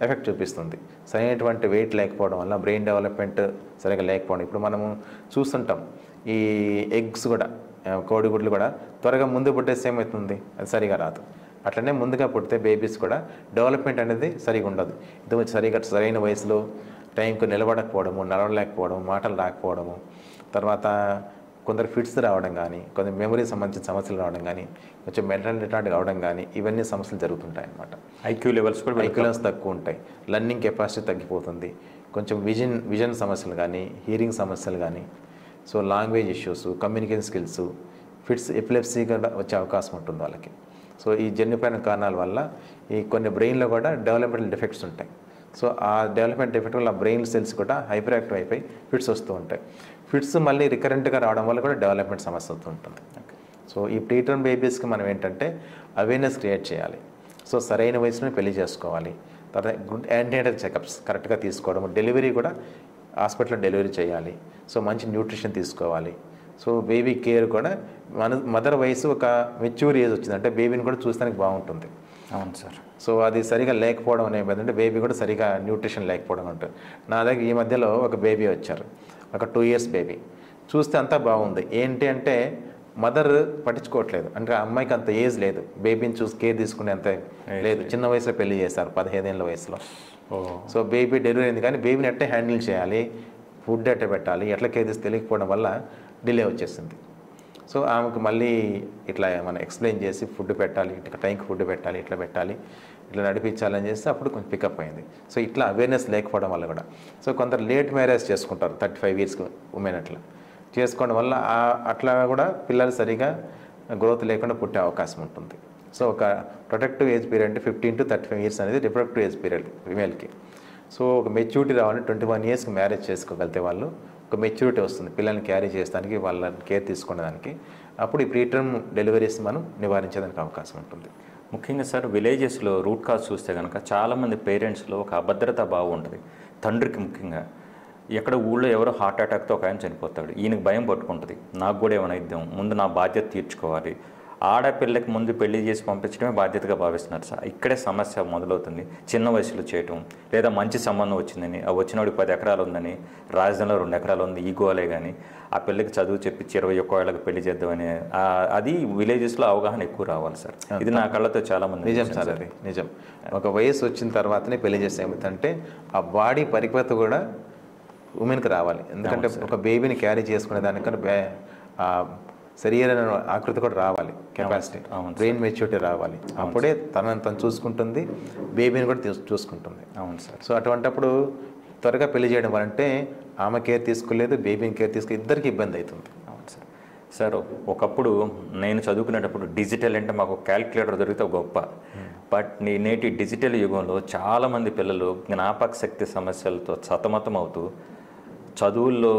ఎఫెక్ట్ చూపిస్తుంది. సరైనటువంటి వెయిట్ లేకపోవడం వల్ల బ్రెయిన్ డెవలప్మెంట్ సరిగా లేకపోవడం. ఇప్పుడు మనము చూస్తుంటాం ఈ ఎగ్స్ కూడా, కోడిగుడ్లు కూడా త్వరగా ముందు పుట్టేస్తే ఏమవుతుంది, అది సరిగా రాదు. అట్లనే ముందుగా పుడితే బేబీస్ కూడా డెవలప్మెంట్ అనేది సరిగా ఉండదు. ఇది సరైన వయసులో టైంకు నిలబడకపోవడము, నడవలేకపోవడము, మాటలు రాకపోవడము, తర్వాత కొందరు ఫిట్స్ రావడం కానీ, కొందరు మెమరీ సంబంధించిన సమస్యలు రావడం కానీ, కొంచెం మెంటల్ రిటార్డ్ కావడం కానీ, ఇవన్నీ సమస్యలు జరుగుతుంటాయి అన్నమాట. ఐక్యూ లెవెల్స్ తక్కువ ఉంటాయి, లర్నింగ్ కెపాసిటీ తగ్గిపోతుంది, కొంచెం విజన్ సమస్యలు కానీ, హీరింగ్ సమస్యలు కానీ, so language issues, communication skills, fits, epilepsy కూడా వచ్చే అవకాశం ఉంటుంది వాళ్ళకి. సో ఈ జన్యుపరమైన కారణాల వల్ల ఈ కొన్ని బ్రెయిన్లో కూడా డెవలప్మెంటల్ డిఫెక్ట్స్ ఉంటాయి. సో ఆ డెవలప్మెంట్ డిఫెక్ట్ వల్ల బ్రెయిన్ సెల్స్ కూడా హైపర్ యాక్టివ్ అయిపోయి ఫిట్స్ వస్తూ ఉంటాయి. ఫిట్స్ మళ్ళీ రికరెంట్గా రావడం వల్ల కూడా డెవలప్మెంట్ సమస్య వస్తూ ఉంటుంది. సో ఈ ప్రీటర్మ్ బేబీస్కి మనం ఏంటంటే అవేర్నెస్ క్రియేట్ చేయాలి. సో సరైన వయసులో పెళ్లి చేసుకోవాలి, తర్వాత గుడ్ యాంటీనేటల్ చెకప్స్ కరెక్ట్గా తీసుకోవడం, డెలివరీ కూడా హాస్పిటల్లో డెలివరీ చేయాలి. సో మంచి న్యూట్రిషన్ తీసుకోవాలి. సో బేబీ కేర్ కూడా మదర్ వయసు ఒక మెచ్యూర్ ఏజ్ వచ్చిందంటే బేబీని కూడా చూస్తానికి బాగుంటుంది. అవును సార్. సో అది సరిగా లేకపోవడం అనేది అంటే బేబీ కూడా సరిగా న్యూట్రిషన్ లేకపోవడం ఉంటుంది. నా దగ్గర ఈ మధ్యలో ఒక బేబీ వచ్చారు, ఒక 2 years బేబీ. చూస్తే అంతా బాగుంది, ఏంటి అంటే మదర్ పట్టించుకోవట్లేదు, అంటే ఆ అమ్మాయికి అంత ఏజ్ లేదు, బేబీని చూసి కేర్ తీసుకునే అంత లేదు. చిన్న వయసులో పెళ్లి చేశారు, 15 ఏళ్ళ వయసులో. సో బేబీ డెలివరీ అయింది కానీ బేబీని ఎట్లా హ్యాండిల్ చేయాలి, ఫుడ్ ఎట్లా పెట్టాలి, ఎట్లా కేర్ తీసి తెలియకపోవడం వల్ల డిలే వచ్చేసింది. సో ఆమెకు మళ్ళీ ఇట్లా మనం ఎక్స్ప్లెయిన్ చేసి ఫుడ్ పెట్టాలి, ఇట్లా టైంకి ఫుడ్ పెట్టాలి, ఇట్లా పెట్టాలి, ఇట్లా నడిపించాలని చేస్తే అప్పుడు కొంచెం పికప్ అయింది. సో ఇట్లా అవేర్నెస్ లేకపోవడం వల్ల కూడా. సో కొందరు లేట్ మ్యారేజ్ చేసుకుంటారు, 35 years ఉమెన్ అట్లా చేసుకోవడం వల్ల అట్లా కూడా పిల్లలు సరిగా గ్రోత్ లేకుండా పుట్టే అవకాశం ఉంటుంది. సో ఒక ప్రొటెక్టివ్ ఏజ్ పీరియడ్ అంటే 15 to 35 years అనేది రిప్రొడక్టివ్ ఏజ్ పీరియడ్ ఫిమేల్కి. సో ఒక మెచ్యూరిటీ రావాలని 21 yearsకి మ్యారేజ్ చేసుకోగలిగితే వాళ్ళు ఒక మెచ్యూరిటీ వస్తుంది పిల్లల్ని క్యారీ చేయడానికి, వాళ్ళని కేర్ తీసుకునేదానికి. అప్పుడు ఈ ప్రీటర్మ్ డెలివరీస్ మనం నివారించేదానికి అవకాశం ఉంటుంది. ముఖ్యంగా సార్ విలేజెస్లో రూట్ కాజ్ చూస్తే కనుక చాలామంది పేరెంట్స్లో ఒక అభద్రతా భావం ఉంటుంది. తండ్రికి ముఖ్యంగా ఎక్కడ ఊళ్ళో ఎవరో హార్ట్ అటాక్తో ఒక ఆయన చనిపోతాడు, ఈయనకు భయం పట్టుకుంటుంది, నాకు కూడా ఏమైనా ఇద్దాం, ముందు నా బాధ్యత తీర్చుకోవాలి. ఆడపిల్లకి ముందు పెళ్లి చేసి పంపించడమే బాధ్యతగా భావిస్తున్నారు సార్. ఇక్కడే సమస్య మొదలవుతుంది. చిన్న వయసులో చేయటం, లేదా మంచి సంబంధం వచ్చిందని, ఆ వచ్చినోడికి 10 ఎకరాలు ఉందని, రాజధానిలో 2 ఎకరాలు ఉంది, ఈగోలే కానీ ఆ పిల్లకి చదువు చెప్పించి 21 ఏళ్ళకి పెళ్లి చేద్దామని, అది విలేజెస్లో అవగాహన ఎక్కువ రావాలి సార్. ఇది నా కళ్ళతో చాలామంది. నిజం సార్, అది నిజం. ఒక వయసు వచ్చిన తర్వాతనే పెళ్లి చేస్తే ఏమిటంటే ఆ బాడీ పరిపక్వత కూడా ఉమెన్కి రావాలి. ఎందుకంటే ఒక బేబీని క్యారీ చేసుకునే దానికన్నా శరీర ఆకృతి కూడా రావాలి, కెపాసిటీ, బ్రెయిన్ మెచ్యూరిటీ రావాలి. అప్పుడే తను చూసుకుంటుంది, బేబీని కూడా చూసుకుంటుంది. అవును సార్. సో అటువంటిప్పుడు త్వరగా పెళ్లి చేయడం వలంటే ఆమె కేర్ తీసుకోలేదు, బేబీని కేర్ తీసుకో, ఇద్దరికి ఇబ్బంది అవుతుంది. అవును సార్. సార్ ఒకప్పుడు నేను చదువుకునేటప్పుడు డిజిటల్ అంటే మాకు క్యాల్కులేటర్ దొరికితే గొప్ప. బట్ నేటి డిజిటల్ యుగంలో చాలామంది పిల్లలు జ్ఞాపక శక్తి సమస్యలతో సతమతం అవుతూ చదువుల్లో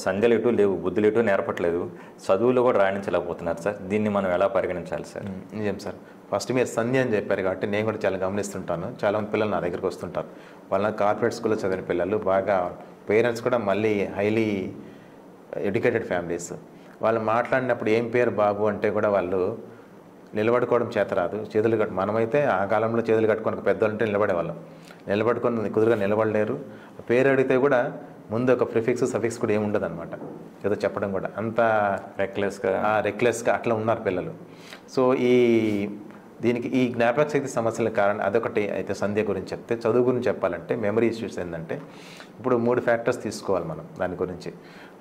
సంధ్యలు ఎటు లేవు, బుద్ధులు ఎటు నేర్పట్లేదు, చదువుల్లో కూడా రాణించలేకపోతున్నారు సార్. దీన్ని మనం ఎలా పరిగణించాలి సార్? నిజం సార్. ఫస్ట్ మీరు సంధ్య అని చెప్పారు కాబట్టి నేను కూడా చాలా గమనిస్తుంటాను. చాలామంది పిల్లలు నా దగ్గరికి వస్తుంటారు. వాళ్ళ కార్పొరేట్ స్కూల్లో చదివిన పిల్లలు, బాగా పేరెంట్స్ కూడా మళ్ళీ హైలీ ఎడ్యుకేటెడ్ ఫ్యామిలీస్. వాళ్ళు మాట్లాడినప్పుడు ఏం పేరు బాబు అంటే కూడా వాళ్ళు నిలబడుకోవడం చేత రాదు. చేతులు మనమైతే ఆ కాలంలో చేతులు కట్టుకొని పెద్దవాళ్ళంటే నిలబడేవాళ్ళం. నిలబడుకొని కుదురుగా నిలబడలేరు. పేరు అడిగితే కూడా ముందు ఒక ప్రిఫిక్స్ సఫిక్స్ కూడా ఏమి ఉండదు అనమాట. ఏదో చెప్పడం కూడా అంత రెక్లెస్గా అట్లా ఉన్నారు పిల్లలు. సో దీనికి ఈ జ్ఞాపక శక్తి సమస్యల కారణం అదొకటి. అయితే సంధ్య గురించి చెప్తే, చదువు గురించి చెప్పాలంటే మెమరీ ఇష్యూస్ ఏంటంటే ఇప్పుడు 3 ఫ్యాక్టర్స్ తీసుకోవాలి మనం దాని గురించి.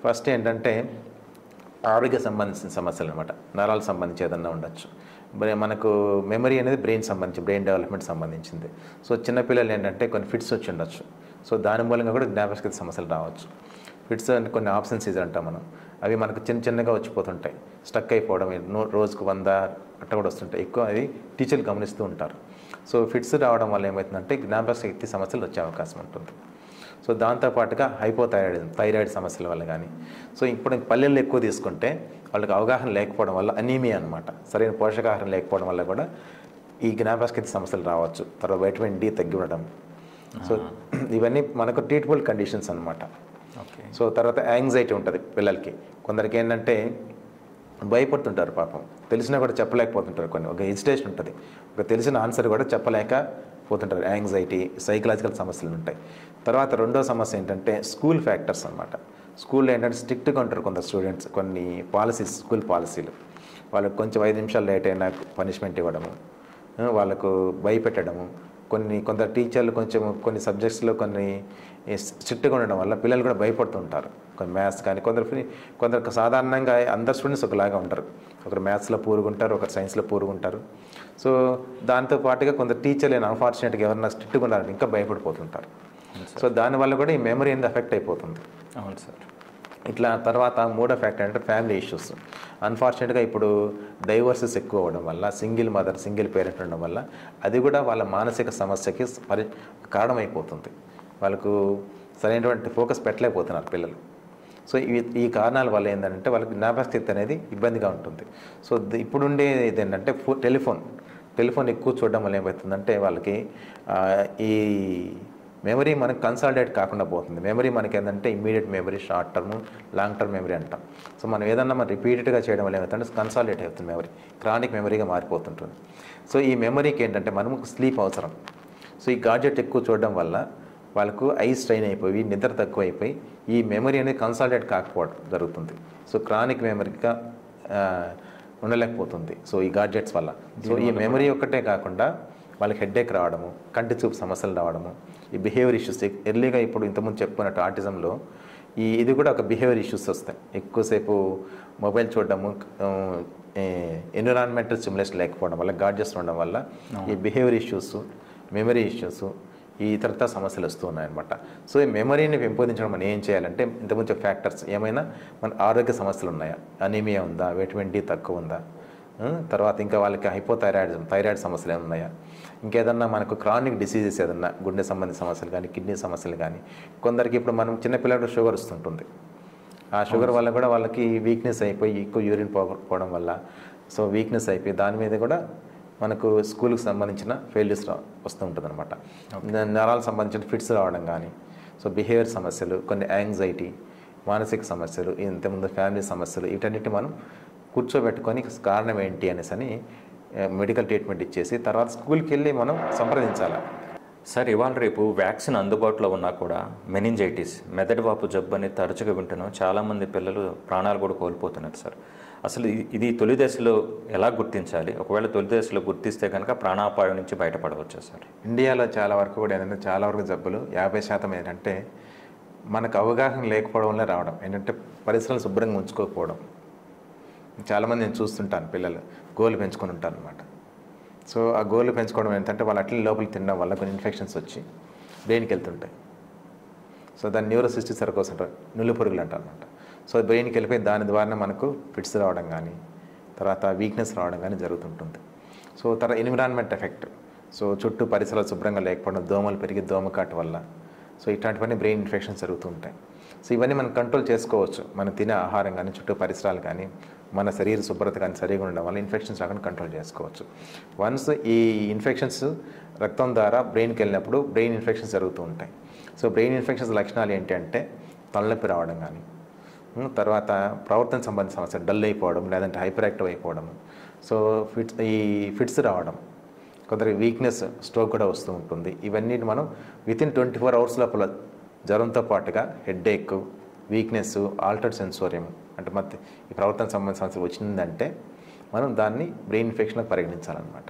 ఫస్ట్ ఏంటంటే ఆరోగ్య సంబంధించిన సమస్యలు అనమాట. నరాలకు సంబంధించి ఏదన్నా ఉండొచ్చు. మనకు మెమరీ అనేది బ్రెయిన్ డెవలప్మెంట్ సంబంధించింది. సో చిన్నపిల్లలు ఏంటంటే కొన్ని ఫిట్స్ వచ్చి ఉండొచ్చు. సో దాని మూలంగా కూడా జ్ఞాపకశక్తి సమస్యలు రావచ్చు. ఫిట్స్ అంటే కొన్ని ఆబ్సెన్సీస్ అంటాం మనం. అవి మనకు చిన్నగా వచ్చిపోతుంటాయి, స్టక్ అయిపోవడం, రోజుకు 100 అట్లా కూడా వస్తుంటాయి. ఎక్కువ అది టీచర్లు గమనిస్తూ ఉంటారు. సో ఫిట్స్ రావడం వల్ల ఏమవుతుందంటే జ్ఞాపకశక్తి సమస్యలు వచ్చే అవకాశం ఉంటుంది. సో దాంతోపాటుగా థైరాయిడ్ సమస్యల వల్ల కానీ. సో ఇప్పుడు పల్లెల్లో ఎక్కువ తీసుకుంటే వాళ్ళకి అవగాహన లేకపోవడం వల్ల అనీమియా అనమాట, సరైన పోషకాహారం లేకపోవడం వల్ల కూడా ఈ జ్ఞాపకశక్తి సమస్యలు రావచ్చు. తర్వాత వైటమిన్ డి తగ్గి ఉండడం. సో ఇవన్నీ మనకు ట్రీటబుల్ కండిషన్స్ అనమాట. సో తర్వాత యాంగ్జైటీ ఉంటుంది పిల్లలకి. కొందరికి ఏంటంటే భయపడుతుంటారు పాపం, తెలిసినా కూడా చెప్పలేకపోతుంటారు. ఒక హెజిటేషన్ ఉంటుంది, ఒక తెలిసిన ఆన్సర్ కూడా చెప్పలేకపోతుంటారు. యాంగ్జైటీ, సైకలాజికల్ సమస్యలు ఉంటాయి. తర్వాత రెండో సమస్య ఏంటంటే స్కూల్ ఫ్యాక్టర్స్ అనమాట. స్కూల్లో ఏంటంటే స్ట్రిక్ట్గా ఉంటారు కొందరు స్టూడెంట్స్. కొన్ని పాలసీస్, స్కూల్ పాలసీలు, వాళ్ళకి కొంచెం 5 నిమిషాలు లేట్ అయినా పనిష్మెంట్ ఇవ్వడము, వాళ్ళకు భయపెట్టడము. కొందరు టీచర్లు కొన్ని సబ్జెక్ట్స్లో కొన్ని స్ట్రిక్ట్గా ఉండడం వల్ల పిల్లలు కూడా భయపడుతుంటారు. కొన్ని మ్యాథ్స్ కానీ కొందరు సాధారణంగా అందరు స్టూడెంట్స్ ఒకలాగా ఉంటారు. ఒకరు మ్యాథ్స్లో పూరుగుంటారు, ఒకరు సైన్స్లో పూరుగుంటారు. సో దాంతో పాటుగా కొందరు టీచర్లు అన్ఫార్చునేట్గా ఎవరన్నా స్ట్రిక్ట్గా ఉండాలంటే ఇంకా భయపడిపోతుంటారు. సో దానివల్ల కూడా ఈ మెమరీ అనేది ఎఫెక్ట్ అయిపోతుంది. అవును సార్. ఇట్లా తర్వాత మూడో ఫ్యాక్టర్ అంటే ఫ్యామిలీ ఇష్యూస్. అన్ఫార్చునేట్గా ఇప్పుడు డైవర్సెస్ ఎక్కువ అవ్వడం వల్ల, సింగిల్ మదర్, సింగిల్ పేరెంట్ ఉండడం వల్ల అది కూడా వాళ్ళ మానసిక సమస్యకి కారణమైపోతుంది. వాళ్ళకు సరైనటువంటి ఫోకస్ పెట్టలేకపోతున్నారు పిల్లలు. సో ఈ కారణాల వల్ల ఏంటంటే వాళ్ళకి జ్ఞాపకశక్తి అనేది ఇబ్బందిగా ఉంటుంది. సో ఇప్పుడుండేది ఏంటంటే టెలిఫోన్ ఎక్కువ చూడడం వల్ల ఏమవుతుందంటే వాళ్ళకి ఈ మెమరీ మనకి కన్సాలిడేట్ కాకుండా పోతుంది. మెమరీ మనకి ఏంటంటే immediate memory, short term, long term memory అంటాం. సో మనం ఏదన్నా మనం రిపీటెడ్గా చేయడం వల్ల ఏమవుతుందంటే కన్సాలిడేట్ అవుతుంది మెమరీ, క్రానిక్ మెమరీగా మారిపోతుంటుంది. సో ఈ మెమరీకి ఏంటంటే మనకు స్లీప్ అవసరం. సో ఈ గాడ్జెట్ ఎక్కువ చూడడం వల్ల వాళ్ళకు ఐ స్ట్రెయిన్ అయిపోయి, నిద్ర తక్కువ అయిపోయి ఈ మెమరీ అనేది కన్సాలిడేట్ కాకపోవడం జరుగుతుంది. సో క్రానిక్ మెమరీగా ఉండలేకపోతుంది. సో ఈ గాడ్జెట్స్ వల్ల. సో ఈ మెమరీ ఒక్కటే కాకుండా వాళ్ళకి హెడ్ఏక్ రావడము, కంటి చూపు సమస్యలు రావడము, ఈ బిహేవియర్ ఇష్యూస్ ఎర్లీగా ఇప్పుడు ఇంతకుముందు చెప్పుకున్నట్టు ఆటిజంలో ఇది కూడా ఒక బిహేవియర్ ఇష్యూస్ వస్తాయి. ఎక్కువసేపు మొబైల్ చూడడము, ఎన్విరాన్మెంటల్ స్టిమ్యులేషన్ లేకపోవడం వల్ల, గాడ్జెట్స్ ఉండడం వల్ల ఈ బిహేవియర్ ఇష్యూస్, మెమరీ ఇష్యూస్, ఈ ఇతరత సమస్యలు వస్తూ ఉన్నాయన్నమాట. సో ఈ మెమరీని పెంపొందించడం మనం ఏం చేయాలంటే ఇంతకుముందు ఫ్యాక్టర్స్ ఏమైనా మన ఆరోగ్య సమస్యలు ఉన్నాయా, అనీమియా ఉందా, వైటమిన్ డి తక్కువ ఉందా, తర్వాత ఇంకా వాళ్ళకి థైరాయిడ్ సమస్యలు ఏమున్నాయా, ఇంకేదన్నా మనకు క్రానిక్ డిసీజెస్ ఏదన్నా గుండె సంబంధిత సమస్యలు కానీ, కిడ్నీ సమస్యలు కానీ. కొందరికి ఇప్పుడు మనం చిన్నపిల్లలకు షుగర్ వస్తుంటుంది. ఆ షుగర్ వల్ల కూడా వాళ్ళకి వీక్నెస్ అయిపోయి ఎక్కువ యూరిన్ పోవడం వల్ల సో వీక్నెస్ అయిపోయి దాని మీద కూడా మనకు స్కూల్కి సంబంధించిన ఫెయిల్యూర్స్ వస్తూ ఉంటుంది అనమాట. నరాలకు సంబంధించిన ఫిట్స్ రావడం కానీ, సో బిహేవియర్ సమస్యలు, కొన్ని యాంగ్జైటీ, మానసిక సమస్యలు, ఇంతకుముందు ఫ్యామిలీ సమస్యలు, వీటన్నిటి మనం కూర్చోబెట్టుకొని కారణం ఏంటి అనేసి అని మెడికల్ ట్రీట్మెంట్ ఇచ్చేసి తర్వాత స్కూల్కి వెళ్ళి మనం సంప్రదించాలి. సార్ ఇవాళ రేపు వ్యాక్సిన్ అందుబాటులో ఉన్నా కూడా మెనింజైటిస్, మెదడువాపు జబ్బు అని తరచుగా వింటున్నాం. చాలామంది పిల్లలు ప్రాణాలు కూడా కోల్పోతున్నారు సార్. అసలు ఇది తొలి దశలో ఎలా గుర్తించాలి? ఒకవేళ తొలి దశలో గుర్తిస్తే కనుక ప్రాణాపాయం నుంచి బయటపడవచ్చు సార్. ఇండియాలో చాలా వరకు కూడా ఏంటంటే చాలా వరకు జబ్బులు 50% ఏంటంటే మనకు అవగాహన లేకపోవడం వల్ల రావడం. ఏంటంటే పరిసరాలు శుభ్రంగా ఉంచుకోకపోవడం. చాలామంది నేను చూస్తుంటాను పిల్లలు గోళ్ళు పెంచుకొని ఉంటారు అనమాట. సో ఆ గోళ్ళు పెంచుకోవడం ఏంటంటే వాళ్ళు అట్లే లోపలికి తినడం వల్ల కొన్ని ఇన్ఫెక్షన్స్ వచ్చి బ్రెయిన్కి వెళ్తుంటాయి. సో దాన్ని న్యూరోసిస్టిక్ సర్కోస్ అంటారు, నులి పురుగులు అంటారు అనమాట. సో బ్రెయిన్కి వెళ్ళిపోయి దాని ద్వారా మనకు ఫిట్స్ రావడం కానీ తర్వాత వీక్నెస్ రావడం కానీ జరుగుతుంటుంది. సో తర్వాత ఎన్విరాన్మెంట్ ఎఫెక్ట్, సో చుట్టూ పరిసరాలు శుభ్రంగా లేకపోవడం, దోమలు పెరిగి దోమకాటు వల్ల, సో ఇట్లాంటివన్నీ బ్రెయిన్ ఇన్ఫెక్షన్స్ జరుగుతూ ఉంటాయి. సో ఇవన్నీ మనం కంట్రోల్ చేసుకోవచ్చు. మనం తినే ఆహారం కానీ చుట్టూ పరిసరాలు కానీ మన శరీర శుభ్రత కానీ సరిగా ఉండడం వల్ల ఇన్ఫెక్షన్స్ రాకుండా కంట్రోల్ చేసుకోవచ్చు. వన్స్ ఈ ఇన్ఫెక్షన్స్ రక్తం ద్వారా బ్రెయిన్కి వెళ్ళినప్పుడు బ్రెయిన్ ఇన్ఫెక్షన్స్ జరుగుతూ ఉంటాయి. సో బ్రెయిన్ ఇన్ఫెక్షన్స్ లక్షణాలు ఏంటి అంటే తలనొప్పి రావడం కానీ, తర్వాత ప్రవర్తన సంబంధించిన సమస్య, డల్ అయిపోవడం లేదంటే హైపర్ యాక్టివ్ అయిపోవడం, సో ఫిట్స్ రావడం, కొందరికి వీక్నెస్, స్ట్రోక్ కూడా వస్తూ ఉంటుంది. ఇవన్నీ మనం వితిన్ 24 hours లోపల జ్వరంతో పాటుగా హెడ్ఏక్, వీక్నెస్, ఆల్టర్డ్ సెన్సోరియం అంటే ಮತ್ತೆ ఈ ప్రవర్తన సంబంధించిన సమస్య వచ్చిందంటే మనం దాన్ని బ్రెయిన్ ఇన్ఫెక్షన్గా పరిగణించాలన్నమాట.